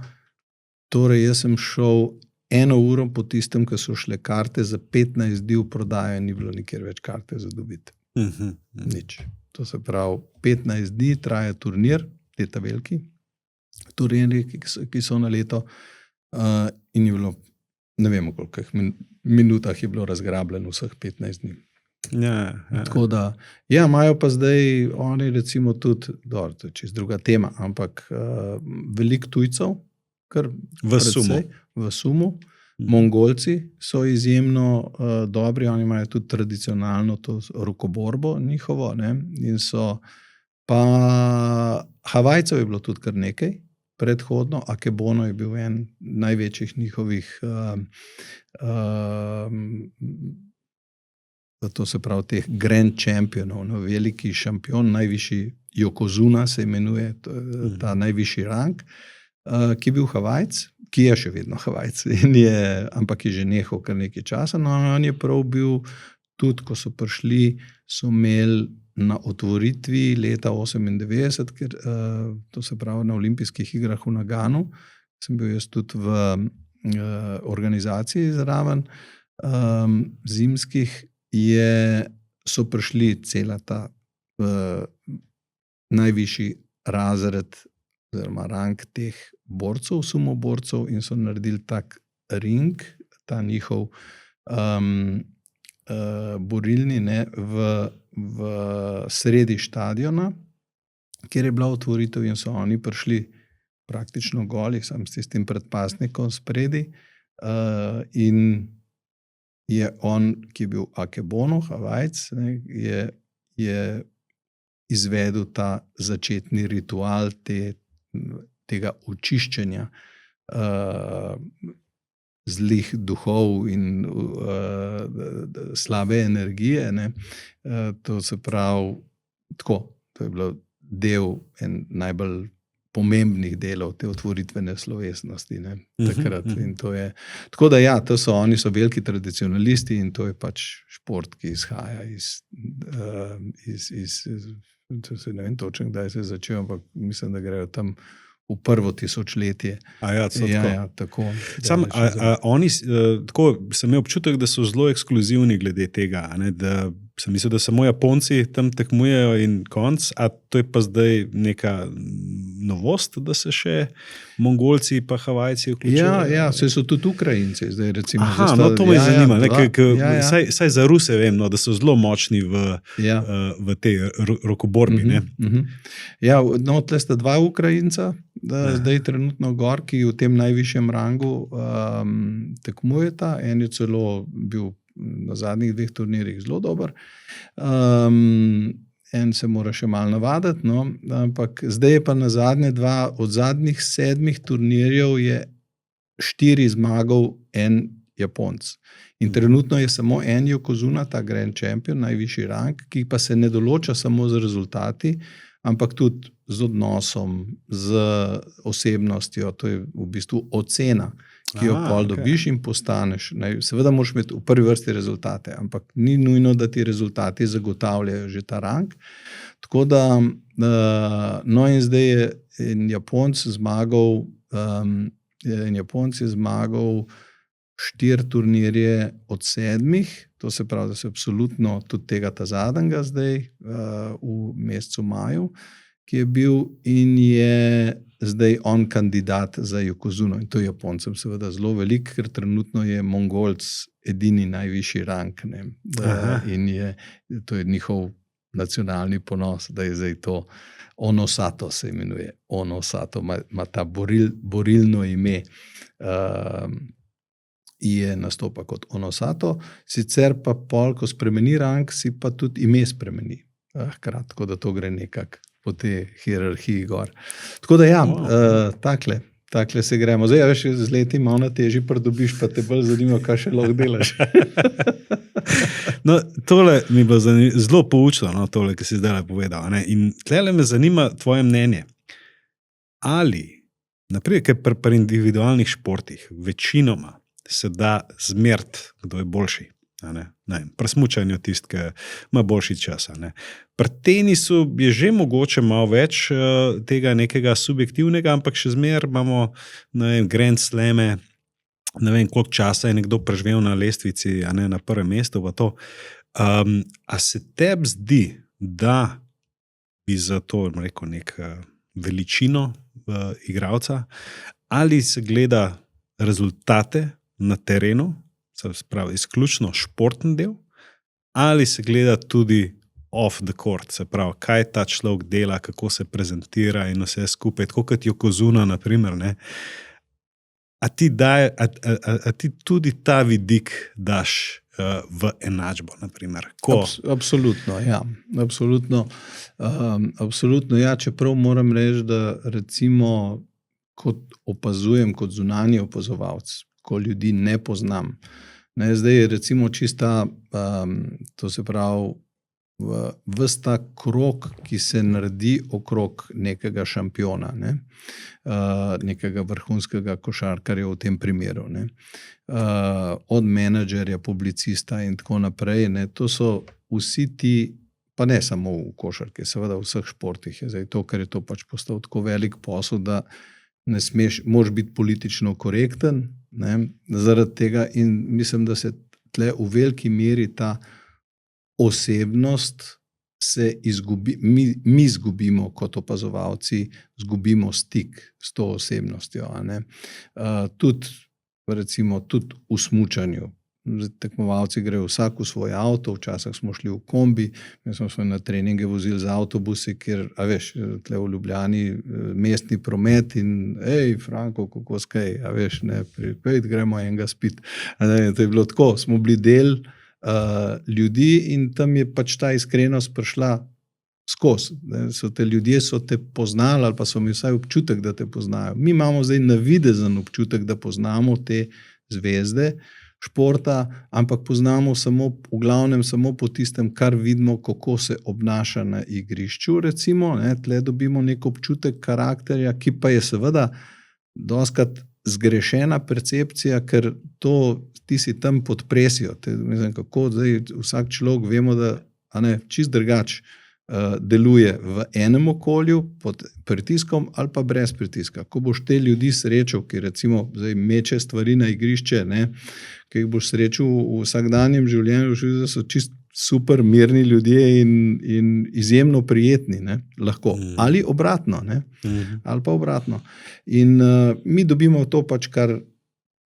torej jaz sem šel 1 uro po tistem, ko so šle karte za 15 dni v prodajo, ni bilo nikjer več karte za dobiti. Nič. To se pravi, 15 dni traja turnir, leta veliki, turniri, ki so na leto, in je bilo, ne vem, v kolikih minutah je bilo razgrabljeno vseh 15 dni. Ja. Tako da, ja, imajo pa zdaj oni recimo tudi, dobro, to je čist druga tema, ampak veliko tujcev, kar v sumu. V sumu. Mongolci so izjemno dobri, oni imajo tudi tradicionalno to rokoborbo njihovo, ne, in so pa Havajcev je bilo tudi kar nekaj predhodno, Akebono je bil en največjih njihovih to se pravi teh grand championov, no, veliki šampion, najvišji Yokozuna se imenuje, ta najvišji rang, ki je bil Havajc, ki je še vedno Havajc, ampak je že nehal kar nekaj časa, no, on je prav bil tudi, ko so prišli, so imeli na otvoritvi leta 98, ker, to se pravi na olimpijskih igrah v Naganu, sem bil jaz tudi v organizaciji zraven, zimskih, so prišli cela ta najvišji razred oziroma rang teh borcev, sumoborcev in so naredili tak ring, ta njihov borilni, ne, v sredi štadiona, kjer je bila otvoritev in so oni prišli praktično goli, sam s tistim predpasnikom spredi, in je on, ki je bil Akebono, Havajc, ne, je izvedel ta začetni ritual tega očiščenja zlih duhov in slabe energije, ne. To se pravi tako, to je bilo en najbolj pomembnih delov te otvoritvene slovesnosti, ne, takrat. In to je, tako da ja, oni so veliki tradicionalisti in to je pač šport, ki izhaja ne vem točno, kdaj se je začel, ampak mislim, da grejo tam v prvo tisočletje. Tako. Sam, oni, tako, sem imel občutek, da so zelo ekskluzivni glede tega, ne, da sem mislil, da samo Japonci tam tekmujejo in konc, a to je pa zdaj neka novost, da se še Mongolci pa Havajci vključujejo? Ja, saj so tudi Ukrajinci zdaj, recimo. No to me zanima, saj za Ruse vem, no, da so zelo močni v tej rokoborbi, ne. Ja, no, tle sta 2 Ukrajinca, zdaj trenutno gor, ki v tem najvišjem rangu tekmujeta, en je celo bil na zadnjih 2 turnirjih zelo dober, en se mora še malo navaditi, no, ampak zdaj je pa na zadnje 2, od zadnjih 7 turnirjev je 4 zmagal en Japonc. In trenutno je samo en Yokozuna, ta Grand Champion, najvišji rang, ki pa se ne določa samo z rezultati, ampak tudi z odnosom, z osebnostjo, to je v bistvu ocena, ki jo pol dobiš in postaneš. Seveda moraš imeti v prvi vrsti rezultate, ampak ni nujno, da ti rezultati zagotavljajo že ta rang. Tako da, no in zdaj je Japonc je zmagal 4 turnirje od 7, to se pravi, da se absolutno tudi tega zadnjega zdaj v mesecu maju, ki je bil in je zdaj on kandidat za Yokozuno. In to je Japoncem seveda zelo veliko, ker trenutno je Mongolc edini najvišji rang. In to je njihov nacionalni ponos, da je zdaj to Onosato se imenuje. Onosato ima ta borilno ime. Je nastopa kot Onosato, sicer pa pol, ko spremeni rang, si pa tudi ime spremeni. Tako da to gre nekako po tej hierarhiji gor. Tako da ja, takle se gremo. Zdaj, veš, z leti malo na teži pridobiš, pa te bolj zanima, kaj še lahko delaš. No, tole mi je bilo zelo poučno, no, tole, ki si zdaj povedal. Ne? In tlele me zanima tvoje mnenje. Ali, naprej, pri individualnih športih, večinoma se da zmeriti, kdo je boljši. Pri smučanju tisti, ki ima boljši čas. Pri tenisu je že mogoče malo več tega nekega subjektivnega, ampak še zmeraj imamo Grand Slame, ne vem, koliko časa je nekdo preživel na lestvici, na prvem mestu. A se tebi zdi, da bi za to rekel veličino igralca, ali se gleda rezultate na terenu, se pravi izključno športni del, ali se gleda tudi off the court, se pravi, kaj ta človek dela, kako se prezentira in vse skupaj, tako kot Yokozuna, naprimer, ne. A ti tudi ta vidik daš v enačbo, naprimer? Absolutno, ja. Absolutno, ja, čeprav moram reči, da recimo kot opazujem, kot zunanji opazovalec, ko ljudi ne poznam. Zdaj je recimo čista, to se pravi, ves ta krog, ki se naredi okrog nekega šampiona, nekega vrhunskega košarkarja v tem primeru. Od menedžerja, publicista in tako naprej. To so vsi ti, pa ne samo v košarki, seveda v vseh športih je zdaj to, ker je to pač postal tako velik posel, da ne smeš, moraš biti politično korekten, zaradi tega in mislim, da se tle v veliki meri ta osebnost se izgubi, mi izgubimo kot opazovalci, izgubimo stik s to osebnostjo. Tudi v smučanju. Tekmovalci grejo vsak v svoj avto, včasih smo šli v kombi, mi smo se na treninge vozili z avtobusi, ker, veš, tle v Ljubljani mestni promet in Franko, kako skaj, veš, gremo enega spit. To je bilo tako, smo bili del ljudi in tam je pač ta iskrenost prišla skozi. Ljudje so te poznali ali pa so mi vsaj občutek, da te poznajo. Mi imamo zdaj navidezen občutek, da poznamo te zvezde športa, ampak poznamo v glavnem samo po tistem, kar vidimo, kako se obnaša na igrišču, recimo. Tle dobimo nek občutek karakterja, ki pa je seveda dostikrat zgrešena percepcija, ker ti si tam pod presijo. Mislim, kako zdaj vsak človek vemo, da čist drugače deluje v enem okolju pod pritiskom ali pa brez pritiska. Ko boš te ljudi srečal, ki recimo zdaj meče stvari na igrišče, ki jih boš srečal v vsakdanjem življenju, da so čist super mirni ljudje in izjemno prijetni, lahko. Ali obratno, ali pa obratno. In mi dobimo to pač, kar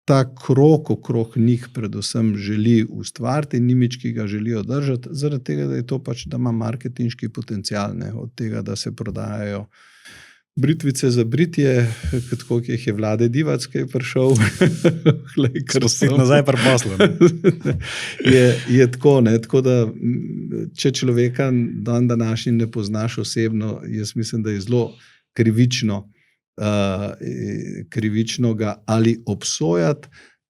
ta krog okrog njih predvsem želi ustvariti in imidž, ki ga želijo držati, zaradi tega, da je to pač, da ima marketinški potencial, od tega, da se prodajajo britvice za britje, kot jih je Vlade Divac, ki je prišel. Spet nazaj pri poslu. Je tako, tako da, če človeka dan današnji ne poznaš osebno, jaz mislim, da je zelo krivično ga ali obsojati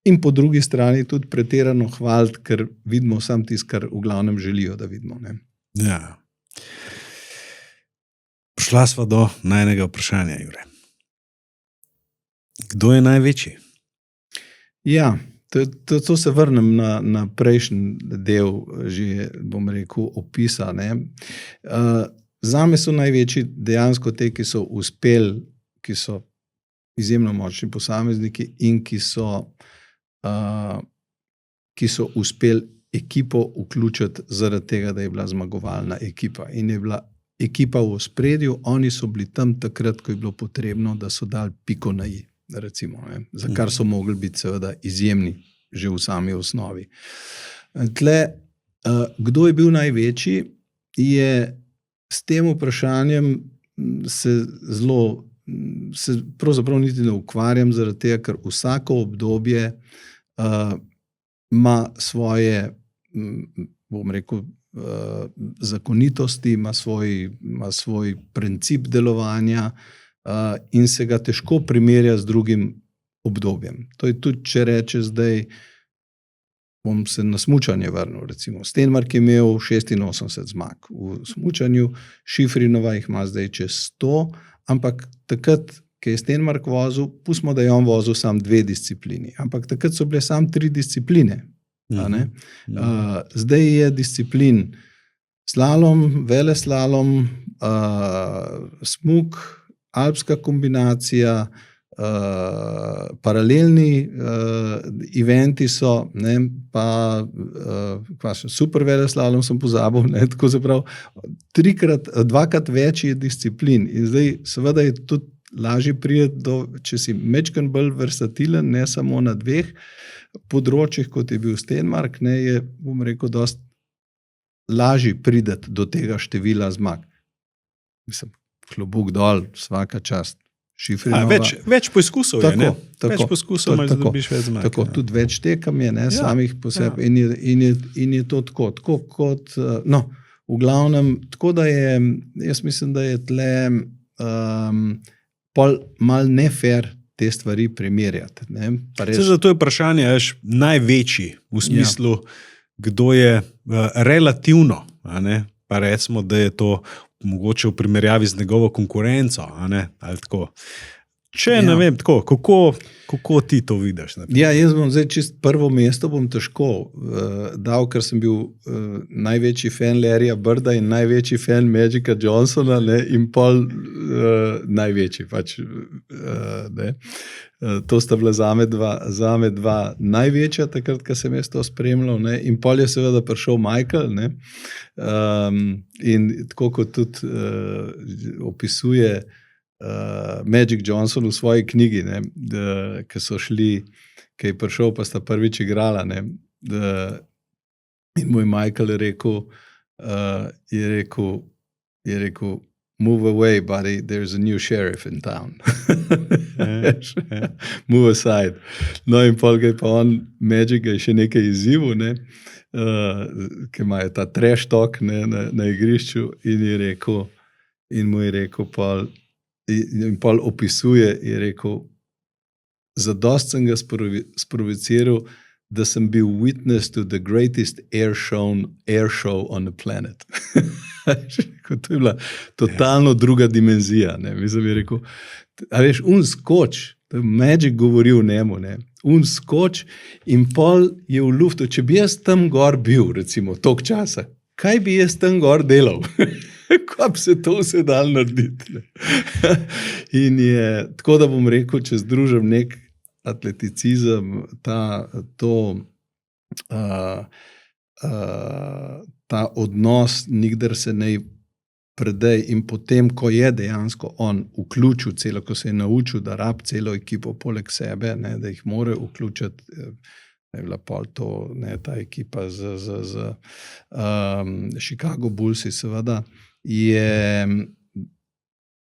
In po drugi strani tudi pretirano hvaliti, ker vidimo samo tisto, kar v glavnem želijo, da vidimo. Ne? Ja. Prišla sva do najnega vprašanja, Jure. Kdo je največji? Ja, to se vrnem na prejšnji del, že bom rekel, opisa. Ne? Zame so največji dejansko te, ki so uspeli, ki so izjemno močni posamezniki in ki so uspeli ekipo vključiti zaradi tega, da je bila zmagovalna ekipa. In je bila ekipa v ospredju, oni so bili tam takrat, ko je bilo potrebno, da so dali piko na i, recimo, ne? Za kar so mogli biti seveda izjemni že v sami osnovi. Tle, kdo je bil največji, je s tem vprašanjem se pravzaprav niti ne ukvarjam, zaradi tega, ker vsako obdobje ima svoje, bom rekel, zakonitosti, ima svoj princip delovanja in se ga težko primerja z drugim obdobjem. To je tudi, če reče zdaj, bom se na smučanje vrnil, recimo. Stenmark je imel 86 zmag v smučanju, Šifrinova jih ima zdaj čez 100, ampak takrat, ko je Stenmark vozil, pustimo, da je on vozil samo 2 disciplini, ampak takrat so bile samo 3 discipline. Zdaj je disciplin slalom, veleslalom, smuk, alpska kombinacija, paralelni eventi so, ne, pa super veleslalom sem pozabil, ne, tako zaprav, 2krat več je disciplin in zdaj seveda je tudi lažje priti do, če si majčkeno bolj versatilen, ne samo na 2 področjih, kot je bil Stenmark, ne, je, bom rekel, dosti lažje prideti do tega števila zmag. Mislim, klobuk dol, vsaka čast. Več poizkusov je, ne? Več poizkusov imaš, da dobiš več zmag. Tako, tudi več tekem je, ne, samih posebej. In je to tako kot, no, v glavnem, tako da je, jaz mislim, da je tle pol mal nefair te stvari primerjati. Ne? Zato je vprašanje, največji v smislu, kdo je relativno, a ne? Pa recimo, da je to mogoče v primerjavi z njegovo konkurenco, a ne? Ali tako. Če ne vem, tako, kako ti to vidiš? Ja, jaz bom zdaj čist prvo mesto bom težko dal, ker sem bil največji fan Larryja Birda in največji fan Magica Johnsona, ne, in pol največji, pač, ne. To sta bila zame dva največja, takrat, ko sem jaz to spremljal, ne, in pol je seveda prišel Michael, ne, in tako kot tudi opisuje Magic Johnson v svoji knjigi, ne, ki so šli, ki je prišel, pa sta prvič igrala, ne, in moj Michael je rekel, move away, buddy, there's a new sheriff in town. Move aside. No, in pol ga je pa on, Magic ga je še nekaj izzivu, ne, ki imajo ta trash talk, ne, na igrišču, in mu je rekel pol, in pol opisuje, je rekel, zadost sem ga sprovociral, da sem bil witness to the greatest air show on the planet. To je bila totalno druga dimenzija. Ne. Mislim, je rekel, a veš, skoč, to je Magic govoril njemu, ne, skoč in pol je v luftu, če bi jaz tam gor bil, recimo, toliko časa, kaj bi jaz tam gor delal? Kaj bi se to vse dal narediti? In je, tako da bom rekel, če združim nek atleticizem, ta odnos, nikdar se ne predej in potem, ko je dejansko on vključil celo, ko se je naučil, da rab celo ekipo poleg sebe, ne, da jih more vključiti, je bila pol to, ne, ta ekipa z Chicago Bullsi, seveda, je,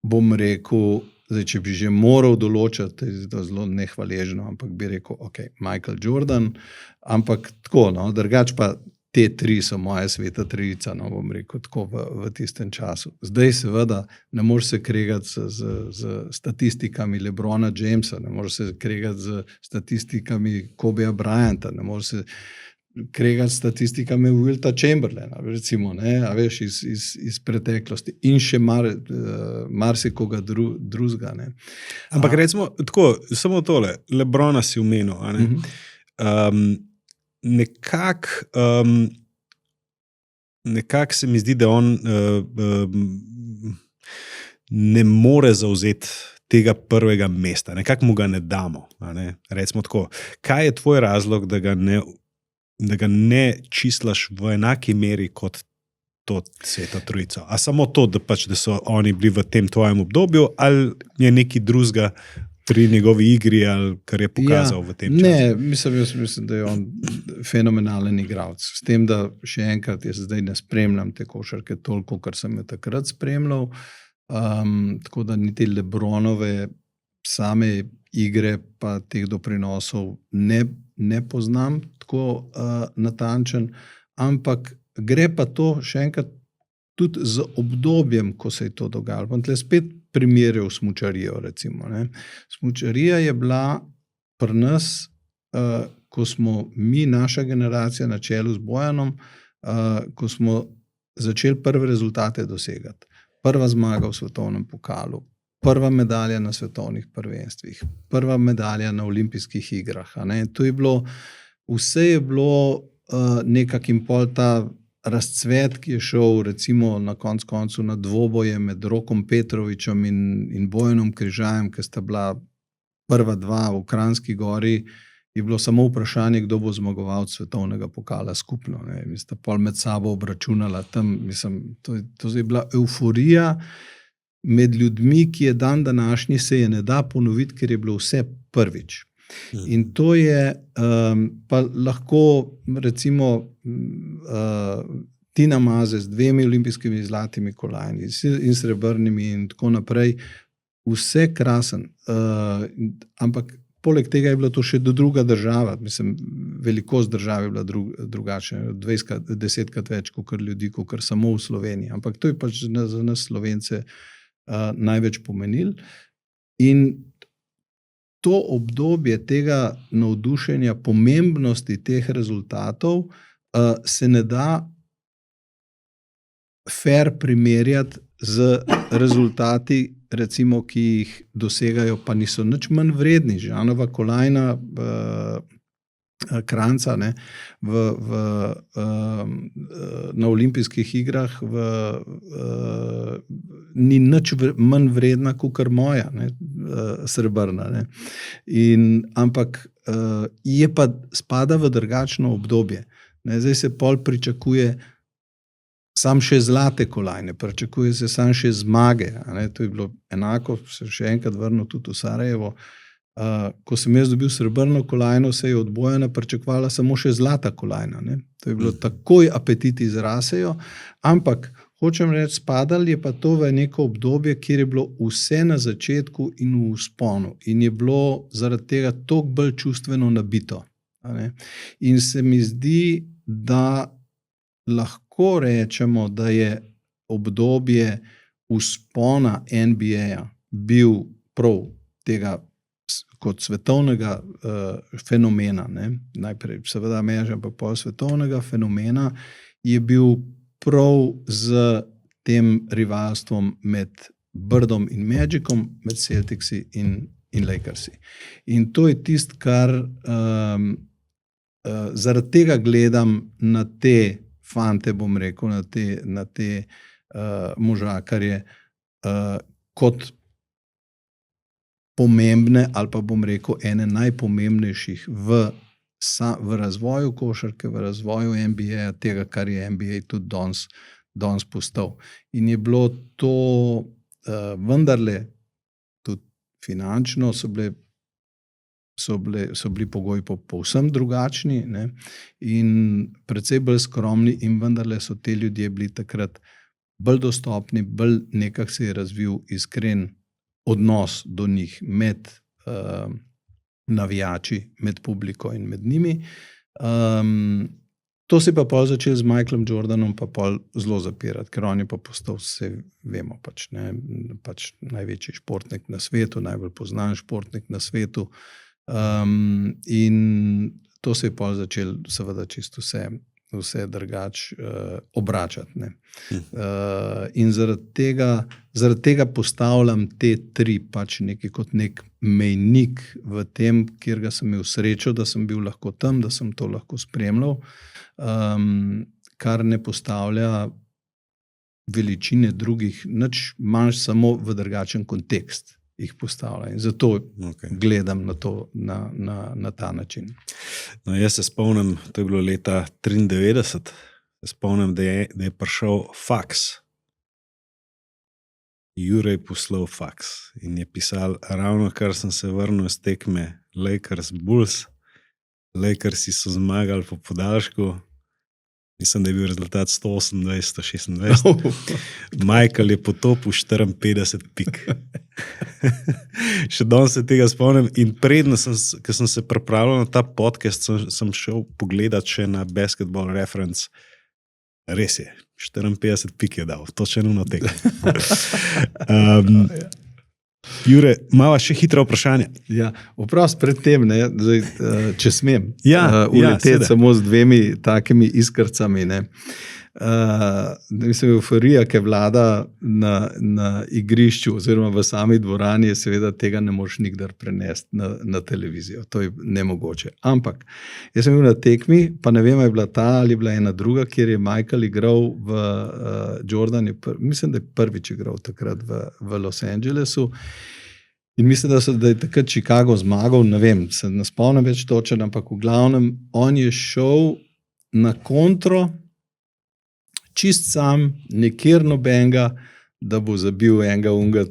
bom rekel, zdaj, če bi že moral določati, je to zelo nehvaležno, ampak bi rekel, ok, Michael Jordan, ampak tako, no, drugač pa te tri so moja sveta trojica, no, bom rekel tako v tistem času. Zdaj seveda ne moreš se kregati z statistikami LeBrona Jamesa, ne moreš se kregati z statistikami Kobeja Bryanta, ne moreš se kregati s statistikami Wilta Chamberlaina, recimo, ne, a veš, iz preteklosti in še marsikoga drugega, ne. Ampak recimo tako, samo tole, LeBrona si omenil, a ne? Nekako se mi zdi, da on ne more zavzeti tega prvega mesta, nekako mu ga ne damo. A ne? Recimo tako, kaj je tvoj razlog, da ga ne čislaš v enaki meri kot to sveta trojico? A samo to, da so oni bili v tem tvojem obdobju, ali je nekaj drugega pri njegovi igri, ali kar je pokazal v tem času? Ne, mislim, da je on fenomenalen igralec. S tem, da še enkrat, jaz zdaj ne spremljam te košarke toliko, kar sem jo takrat spremljal, tako da niti LeBronove same igre pa teh doprinosov ne poznam tako natančen, ampak gre pa to še enkrat tudi z obdobjem, ko se je to dogajalo. Pa tle spet primerjal smučarijo, recimo, ne. Smučarija je bila pri nas, ko smo mi, naša generacija na čelu z Bojanom, ko smo začeli prve rezultate dosegati. Prva zmaga v svetovnem pokalu, prva medalja na svetovnih prvenstvih, prva medalja na olimpijskih igrah, a ne. To je bilo, vse je bilo nekak in pol ta razcvet, ki je šel recimo na koncu na dvoboje med Rokom Petrovičem in Bojanom Križajem, ki sta bila prva dva v Kranjski Gori, je bilo samo vprašanje, kdo bo zmagovalec svetovnega pokala skupno, ne. Mi sta pol med sabo obračunala tam, mislim, to je bila evforija med ljudmi, ki je dan današnji, se je ne da ponoviti, ker je bilo vse prvič. In to je, pa lahko recimo Tina Maze z 2 olimpijskimi zlatimi kolajni in srebrnimi in tako naprej, vse krasen, ampak poleg tega je bila to še druga država, mislim, velikost države je bila drugačna, 10-krat več kot ljudi, kot samo v Sloveniji, ampak to je pač za nas Slovence največ pomenil. In to obdobje tega navdušenja, pomembnosti teh rezultatov se ne da fair primerjati z rezultati, recimo, ki jih dosegajo, pa niso nič manj vredni. Žanova kolajna Kranjca, ne, na olimpijskih igrah ni nič manj vredna kakor moja, ne, srebrna, ne. Ampak je pa spada v drugačno obdobje. Ne, zdaj se pol pričakuje sam še zlate kolajne, pričakuje se sam še zmage, a ne. To je bilo enako, se še enkrat vrnil tudi v Sarajevo. Ko sem jaz dobil srebrno kolajno, se je od Bojana pričakovala samo še zlata kolajna, ne. To je bilo takoj, apetiti zrasejo, ampak hočem reči, spadalo je pa to v neko obdobje, kjer je bilo vse na začetku in v vzponu in je bilo zaradi tega toliko bolj čustveno nabito, a ne. In se mi zdi, da lahko rečemo, da je obdobje vzpona NBA bil prav tega kot svetovnega fenomena, ne, najprej seveda ameriškega, ampak pol svetovnega fenomena, je bil prav z tem rivalstvom med Birdom in Magicom, med Celticsi in Lakersi. In to je tisto, kar zaradi tega gledam na te fante, bom rekel, na te možakarje kot pomembne, ali pa bom rekel, ene najpomembnejših v razvoju košarke, v razvoju NBA, tega, kar je NBA tudi danes postal. In je bilo to vendarle tudi finančno so bili pogoji povsem drugačni, ne, in precej bolj skromni in vendarle so te ljudje bili takrat bolj dostopni, bolj nekako se je razvil iskren odnos do njih med navijači, med publiko in med njimi. To se pa pol začel z Michaelom Jordanom pa pol zelo zapirati, ker on je pa postal, vse vemo, pač največji športnik na svetu, najbolj poznan športnik na svetu. In to se je pol začel seveda čisto vse drugače obračati. Ne. In zaradi tega postavljam te tri pač nekaj kot nek mejnik v tem, kjer ga sem imel srečo, da sem bil lahko tam, da sem to lahko spremljal, kar ne postavlja veličine drugih, nič manj, samo v drugačen kontekst jih postavlja. In zato gledam na to na ta način. No, jaz se spomnim, to je bilo leta 1993, se spomnim, da je prišel faks. Jure je poslal faks in je pisal, ravno kar sem se vrnil z tekme Lakers Bulls, Lakersi so zmagali po podaljšku, mislim, da je bil rezultat 128-126. Michael je potopil 54 pik. Še danes se tega spomnim in predno, ko sem se pripravljal na ta podcast, sem šel pogledat še na Basketball Reference. Res je, 54 pik je dal, točno eno tekmo. Jure, malo še hitro vprašanje. Ja, vprost pred tem, ne, zdaj, če smem, uleteti samo z dvemi takimi iskrcami. Ne. Mislim, euforija, ki vlada na igrišču oziroma v sami dvorani, je seveda tega ne moreš nikdar prenesti na televizijo. To je nemogoče. Ampak, jaz sem bil na tekmi, pa ne vem, je bila ta ali bila ena druga, kjer je Michael igral v Jordan, mislim, da je prvič igral takrat v Los Angelesu. In mislim, da je takrat Chicago zmagal, ne vem, se ne spomnim več točen, ampak v glavnem, on je šel na kontro, čist sam, nekjer nobenega, da bo zabil enega unga,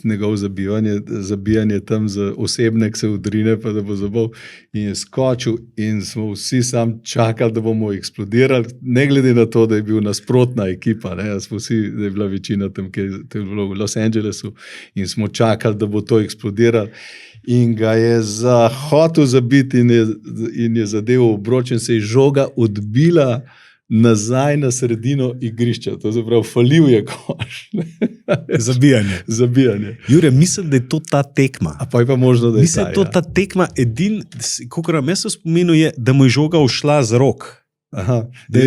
njegov zabijanje tam za osebnek se odrine, pa da bo zabil in je skočil in smo vsi sam čakali, da bomo eksplodirali, ne glede na to, da je bil nasprotna ekipa, ne, smo vsi, da je bila večina tam, ki je bilo v Los Angelesu in smo čakali, da bo to eksplodirali in ga je hotel zabiti in je zadev obroč in se je žoga odbila nazaj na sredino igrišča. To je prav, falil je koš. Zabijanje. Jure, mislim, da je to ta tekma. A pa je pa možno, da je mislim, da je ta tekma kakor nam jaz v spominu je, da mu je žoga ušla z rok. Aha. Da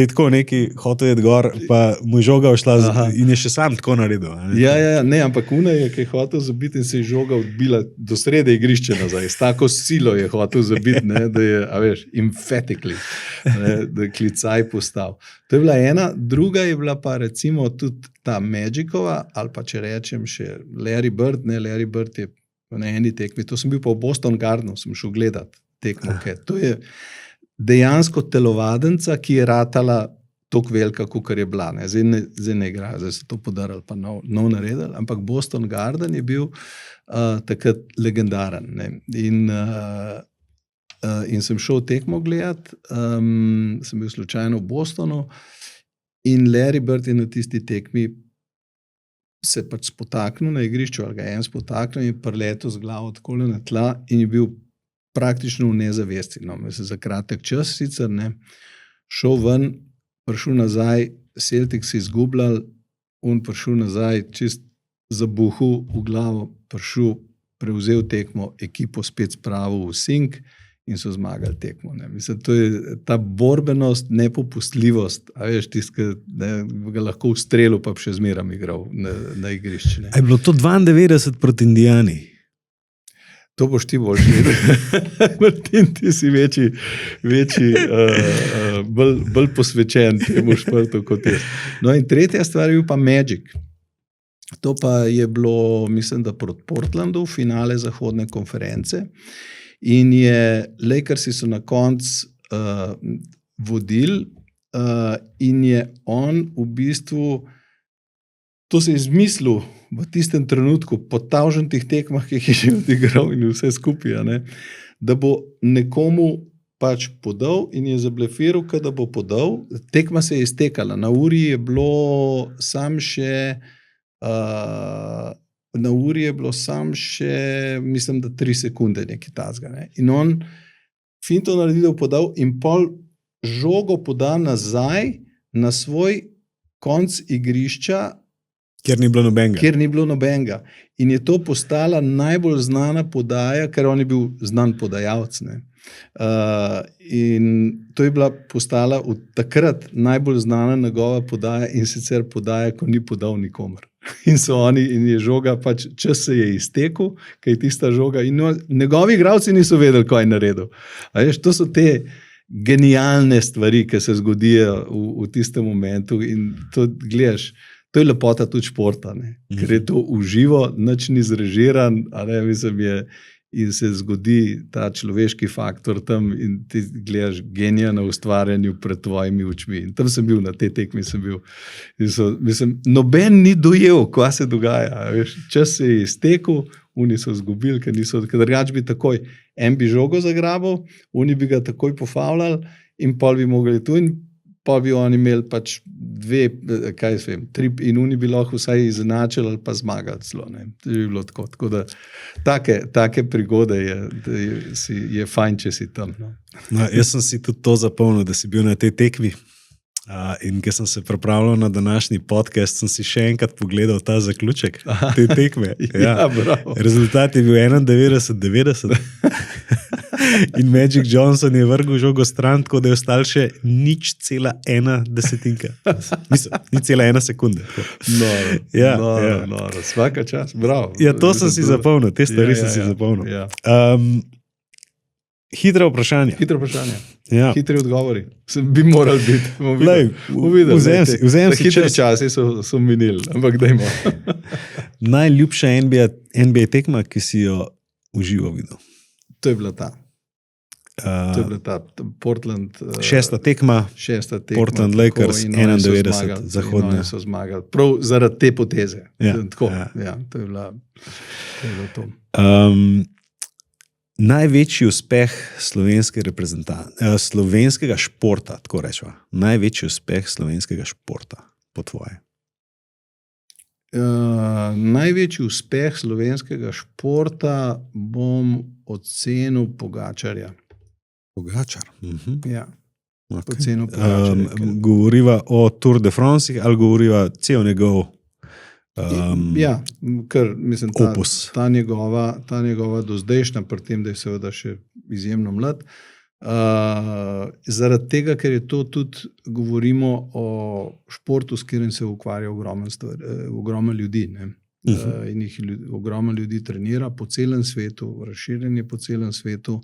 je tako neki hotel je gor, pa mu je žoga ušla in je še sam tako naredil. Ne, ampak una je, ki je hotel zabiti in se je žoga odbila do srede igrišče nazaj. S tako silo je hotel zabiti, ne, da je, a veš, emphatically, ne, da je klicaj postal. To je bila ena, druga je bila pa recimo tudi ta Magicova, ali pa če rečem še Larry Bird, ne, Larry Bird je na eni tekmi, to sem bil pa v Boston Gardenu, sem šel gledat tekmo, to je dejansko telovadenca, ki je ratala toliko velika, kakor je bila. Ne. Zdaj ne igra, zdaj so to podarili, pa nov naredili, ampak Boston Garden je bil takrat legendaren. Ne. In sem šel tekmo gledat, sem bil slučajno v Bostonu in Larry Bird je na tisti tekmi se pač spotaknil na igrišču, ali ga en spotaknil in preletel z glavo takole na tla in je bil praktično v nezavesti. No, mislim, za kratek čas sicer, ne, šel ven, prišel nazaj, Celtic se izgubljal, on prišel nazaj, čist zabuhal v glavo, prišel, prevzel tekmo, ekipo spet spravil v sink in so zmagali tekmo. Ne. Mislim, to je ta borbenost, nepopustljivost, a veš, tisti, ki ga lahko ustrelil, pa še zmeram igral na igrišči. Je bilo to 92 proti Indijani? To boš ti bolj videl. Martin, ti si bolj posvečen temu športu kot jaz. No in tretja stvar je bil pa Magic. To pa je bilo, mislim, da proti Portlandu, finale zahodne konference in Lakersi so na koncu vodili in je on v bistvu, to se je izmislil v tistem trenutku, po tavžentih tekmah, ki jih je že odigral in vse skupaj, ne, da bo nekomu pač podal in je zablefiral, da bo podal. Tekma se je iztekala. Na uri je bilo sam še, mislim, da 3 sekunde nekaj tazga. Ne. In on finto naredil, podal in pol žogo poda nazaj na svoj konc igrišča, Kjer ni bilo nobenega. kjer ni bilo nobenega. In je to postala najbolj znana podaja, ker on je bil znan podajalec. Ne. In to je bila postala od takrat najbolj znana njegova podaja, in sicer podaja, ko ni podal nikomur. In so oni, in je žoga, pač čas se je iztekel, ker je tista žoga, in njegovi igralci niso vedeli, kaj je naredil. A veš, to so te genialne stvari, ki se zgodijo v tistem momentu, in to gledaš. To je lepota tudi športa, ne? Ker je to uživo, nič ni zrežiran, in se zgodi ta človeški faktor tam, in ti gledaš genija na ustvarjanju pred tvojimi očmi. In tam sem bil, na tej tekmi sem bil. Noben ni dojel, kaj se dogaja. Veš, čas se je iztekel, oni so izgubili, ker drugače bi takoj en bi žogo zagrabil, oni bi ga takoj pofavljali in pol bi mogli tu, in pa bi oni imeli pač tri, in oni bi lahko vsaj izenačili ali pa zmagali celo. To bi bilo tako. Tako da take prigode je fajn, če si tam. No. No, jaz sem si tudi to zapomnil, da si bil na tej tekmi. In ker sem se pripravljal na današnji podcast, sem si še enkrat pogledal ta zaključek te tekme. Ja, bravo. Rezultat je bil 91-90. In Magic Johnson je vrgel žogo stran, tako da je ostal še 0,1 desetinka. Mislim, 0,1 sekunde. Noro. Svaka čast, bravo. Ja, to sem si zapomnil, te stvari sem si zapomnil. Ja. Hitro vprašanje. Ja. Hitri odgovori. Bi morali biti. Vzem si hitri časi so minili, ampak dajmo. Najljubša NBA tekma, ki si jo uživo videl? To je bila ta. Portland. Šesta tekma. Portland Lakers, 91, zahodne. So zmagali. Prav zaradi te poteze. Ja. Tako, ja, to je bilo to. Največji uspeh slovenskega športa, tako rečemo. Največji uspeh slovenskega športa, po tvoje? Največji uspeh slovenskega športa bom ocenil Pogačarja. Pogačar? Ja. Okay. Ocenil Pogačarja. Govoriva o Tour de France ali govoriva cel njegov ja, ker mislim, ta njegova dozdajšnja, pri tem, da je seveda še izjemno mlad. Zaradi tega, ker je to tudi, govorimo o športu, s katerim se ukvarja ogromno ljudi. Ne? In jih ogromno ljudi trenira po celem svetu, razširjen je po celem svetu.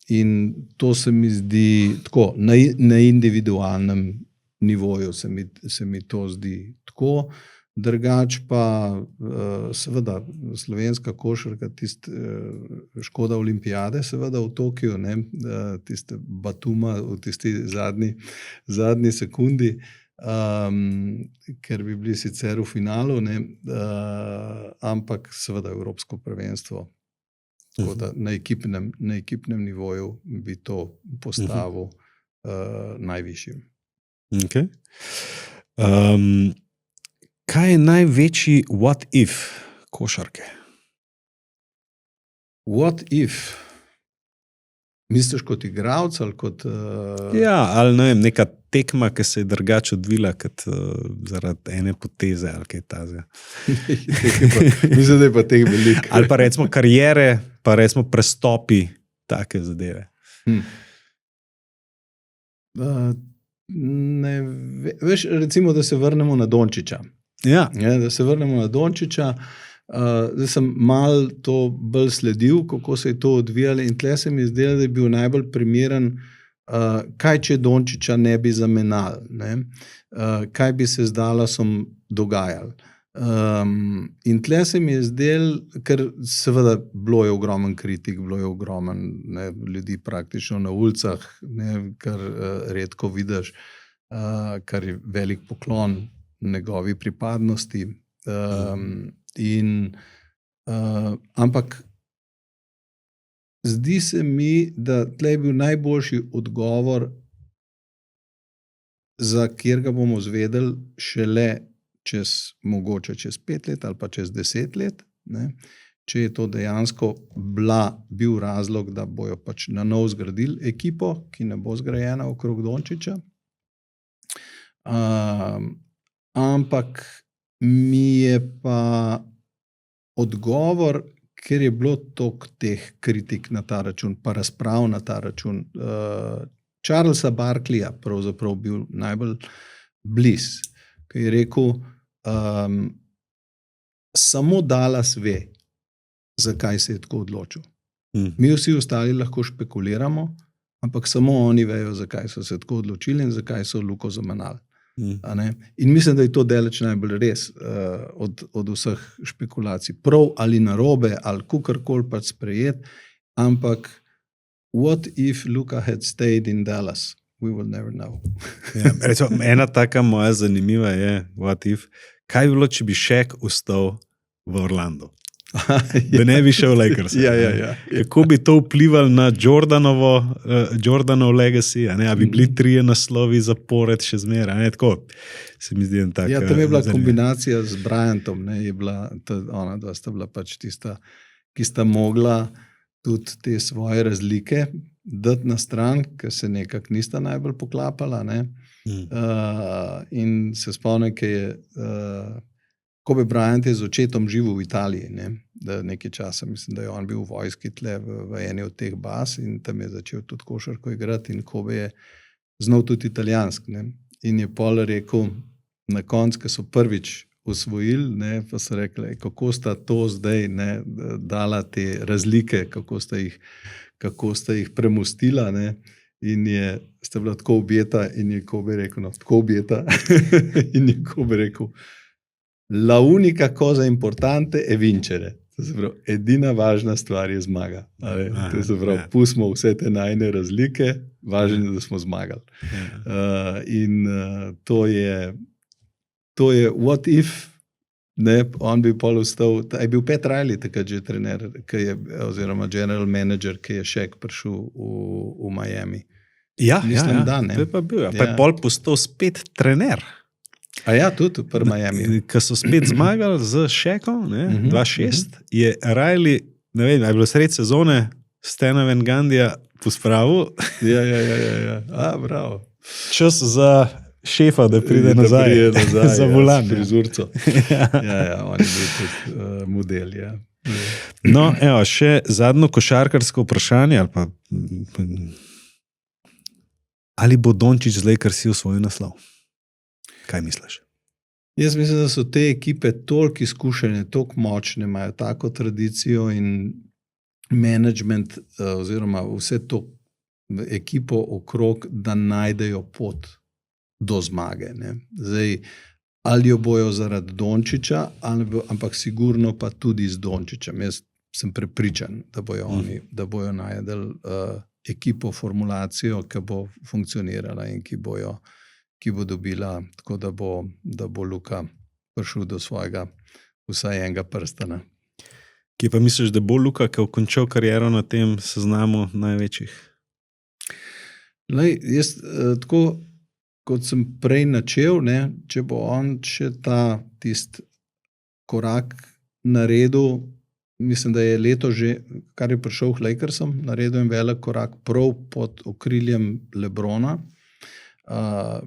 In to se mi zdi tako, na individualnem nivoju se mi to zdi tako. Drugač pa seveda slovenska košarka, škoda olimpijade seveda v Tokiu, ne, tiste Batuma v tisti zadnji sekundi, ker bi bili sicer v finalu, ne, ampak seveda evropsko prvenstvo. Tako da na ekipnem nivoju bi to postavil najvišjim. Okay. Kaj je največji what if košarke? What if? Misliš kot igralec ali kot... Ja, ali ne vem, neka tekma, ki se je drugače odvila kot zaradi ene poteze ali kaj tazga. Mislim, da je pa teh veliko. Ali pa recimo karijere, pa recimo prestopi take zadeve. Ne, veš, recimo, da se vrnemo na Dončića. Ja. Da se vrnemo na Dončića. Zdaj sem malo to bolj sledil, kako se je to odvijalo, in tle se mi zdelo, da je bil najbolj primeren, kaj če Dončića ne bi zamenjali, ne? Kaj bi se z Dallasom dogajalo. In tle se mi je zdelo, ker seveda bilo je ogromen kritik, bilo je ogromen ljudi praktično na ulicah, ne, kar redko vidiš, kar je velik poklon njegovi pripadnosti. Ampak zdi se mi, da tle je bil najboljši odgovor, za kjer ga bomo izvedeli šele mogoče čez 5 let ali pa čez 10 let, ne? če je to dejansko bil razlog, da bojo pač na novo zgradili ekipo, ki ne bo zgrajena okrog Dončića. Ampak mi je pa odgovor, ker je bilo toliko teh kritik na ta račun, pa razprav na ta račun, Charlesa Barkleyja pravzaprav bil najbolj blizu, ki je rekel, samo Dallas ve, zakaj se je tako odločil. Mi vsi ostali lahko špekuliramo, ampak samo oni vejo, zakaj so se tako odločili in zakaj so Luko zamenjali. In mislim, da je to daleč najbolj res od vseh špekulacij. Prav ali narobe, ali kakorkoli pač sprejet, ampak what if Luka had stayed in Dallas? We will never know. Ja, recimo, ena taka moja zanimiva je, what if, kaj bi bilo, če bi Shaq ostal v Orlandu? Da ne bi šel v Lakers. Ja. Kako bi to vplivalo na Jordanov legacy? A bi bili 3 naslovi zapored še zmeraj? Tako se mi zdi tako. Ja, tam je bila kombinacija z Bryantom, je bila ona dva sta bila pač tista, ki sta mogla tudi te svoje razlike dati na stran, ker se nekako nista najbolj poklapala. In se spomnim, ker je Kobe Bryant je z očetom živel v Italiji, da nekaj časa, mislim, da je on bil v vojski tle v eni od teh baz in tam je začel tudi košarko igrati in Kobe je znal tudi italijansk. In je pol rekel, na koncu, ko so prvič osvojili, pa so rekli, kako sta to zdaj dala te razlike, kako sta jih premostila, in sta bila tako objeta in je Kobe rekel, tako objeta in je Kobe rekel, la unica cosa importante è vincere. To se pravi, edina važna stvar je zmaga. To se pravi, pustimo vse te najne razlike, važno je, da smo zmagali. In to je what if, on bi pol ostal, je bil Pat Riley takrat že trener, oziroma general manager, ki je Shaq prišel v Miami. Mislim, da ne. To je pa bil, pa je pol postal spet trener. A ja, tudi pri Miami. Ko so spet zmagali z Shaqom, 2-6, je Riley, ne vem, je bilo sred sezone Stena Van Gandija pospravil. Ja. Bravo. Čas za šefa, da pride nazaj za volan. S frizurco. Ja, on je bil tudi model, ja. No, evo, še zadnjo košarkarsko vprašanje, ali bo Dončić z Lakersi osvojil naslov? Kaj misliš? Jaz mislim, da so te ekipe toliko izkušene, toliko močne, imajo tako tradicijo in management oziroma vse to ekipo okrog, da najdejo pot do zmage. Zdaj, ali jo bojo zaradi Dončića, ampak sigurno pa tudi z Dončićem. Jaz sem prepričan, da bojo najdel ekipo, formulacijo, ki bo funkcionirala in ki bo dobila, tako da bo Luka prišel do svojega vsaj enega prstana. Kje pa misliš, da bo Luka, ki je končal kariero na tem seznamu največjih? Jaz tako, kot sem prej načel, če bo on še tisti korak naredil, mislim, da je leto že, kar je prišel k Lakersom, naredil en velik korak prav pod okriljem LeBrona.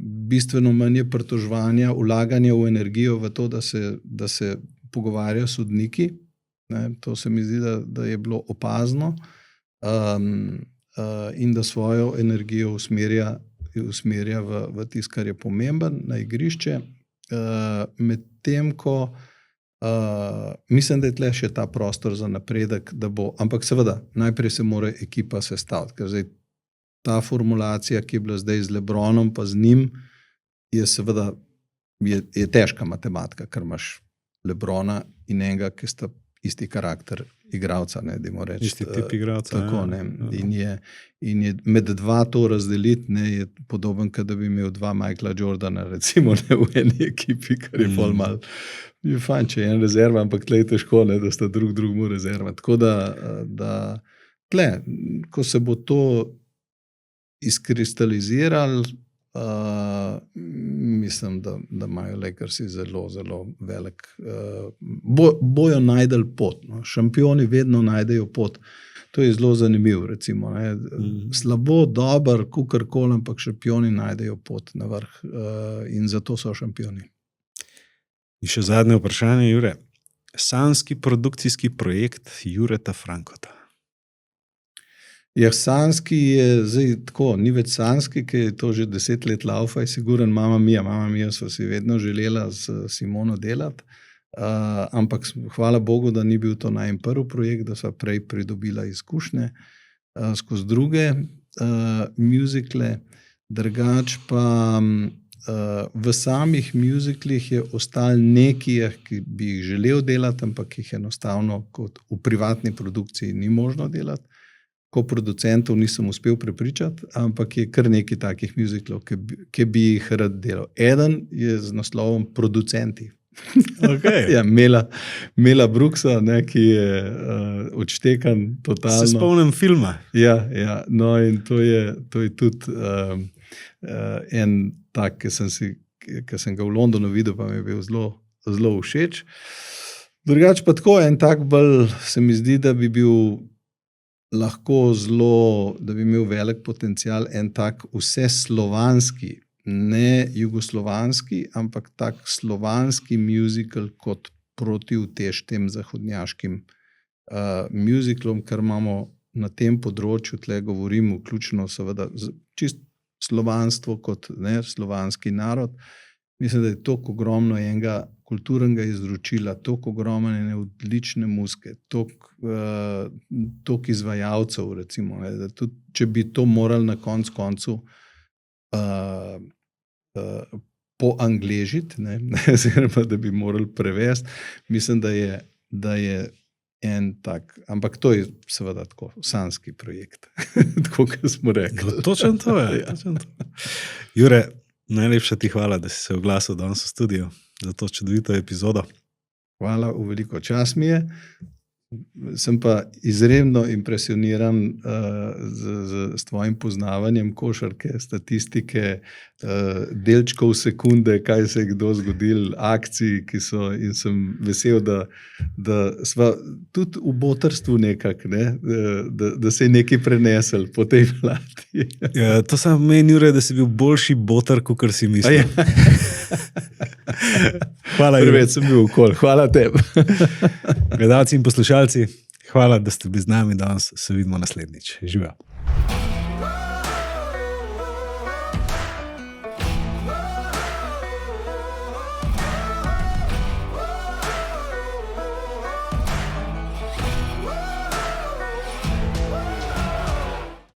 Bistveno manj je pritoževanja, vlaganja v energijo v to, da se pogovarjajo sodniki. To se mi zdi, da je bilo opazno in da svojo energijo usmerja v tisto, kar je pomemben na igrišče. Medtem ko mislim, da je tle še ta prostor za napredek, ampak seveda, najprej se mora ekipa sestaviti, ker zdaj ta formulacija, ki je bila zdaj z LeBronom pa z njim, je seveda je težka matematika, ker imaš LeBrona in enega, ki sta isti karakter igralca, dajmo reči. Isti tip igralca. Tako, in je med dva to razdeliti, je podoben, kot da bi imel dva Michaela Jordana, recimo, v eni ekipi, kar je pol malo. Je fajn, če je en rezerva, ampak tle je težko, da sta drugmu rezerva. Tako da tle, ko se bo to izkristalizirali, mislim, da imajo Lakersi zelo, zelo velik. Bojo najdel pot. No. Šampioni vedno najdejo pot. To je zelo zanimivo, recimo. Ne. Slabo, dober, kukorkoli, ampak šampioni najdejo pot na vrh in zato so šampioni. In še zadnje vprašanje, Jure. Sanski produkcijski projekt Jureta Frankota. Ja, Sanski je zdaj tako, ni več Sanski, ki je to že 10 let laufa, je siguren Mamma Mia so si vedno želela s Simono delati, ampak hvala Bogu, da ni bil to najin prvi projekt, da sva prej pridobila izkušnje skozi druge muzikle, drugač pa v samih muziklih je ostalo nekaj, ki bi jih želel delati, ampak jih enostavno kot v privatni produkciji ni možno delati. Ko producentov nisem uspel prepričati, ampak je kar nekaj takih muziklov, ki bi jih rad delal. Eden je z naslovom Producenti. Okay. Ja, Mela Brooksa, ne, ki je odštekan totalno. Se spomnim filma. Ja, no in to je tudi en tak, ki sem ga v Londonu videl, pa mi je bil zelo, zelo všeč. Drugač pa tako, en tak bolj se mi zdi, da bi bil lahko zelo, da bi imel velik potencial, en tak vse slovanski, ne jugoslovanski, ampak tak slovanski musical kot protiutež tem zahodnjaškim musicalom, kar imamo na tem področju, tle govorim vključno seveda čist slovanstvo kot ne, slovanski narod. Mislim, da je toliko ogromno enega kulturnega izročila, toliko ogromno ene odlične muzike, toliko izvajalcev, recimo, ne, da tudi, če bi to morali na koncu poangležiti, ne, oziroma da bi morali prevesti, mislim, da je en tak, ampak to je seveda tako, sanski projekt, tako, kot smo rekli. Točno to je. Ja. Točno to. Jure, najlepša ti hvala, da si se oglasil danes v studiu za to čudovito epizodo. Hvala, v veliko čast mi je. Sem pa izredno impresioniran s tvojim poznavanjem košarke, statistike, delčkov sekunde, kaj se je kdo zgodil, akcij, ki so, in sem vesel, da sva tudi v botrstvu nekako, ne, da se je nekaj prenesel po tej vladi. Ja, to samo meni, Jure, da si bil boljši botr, kot si mislil. Hvala, Jure. Preveč sem bil okol. Hvala tebi. Gledalci in poslušalci, hvala, da ste bili z nami danes. Se vidimo naslednjič. Živjo.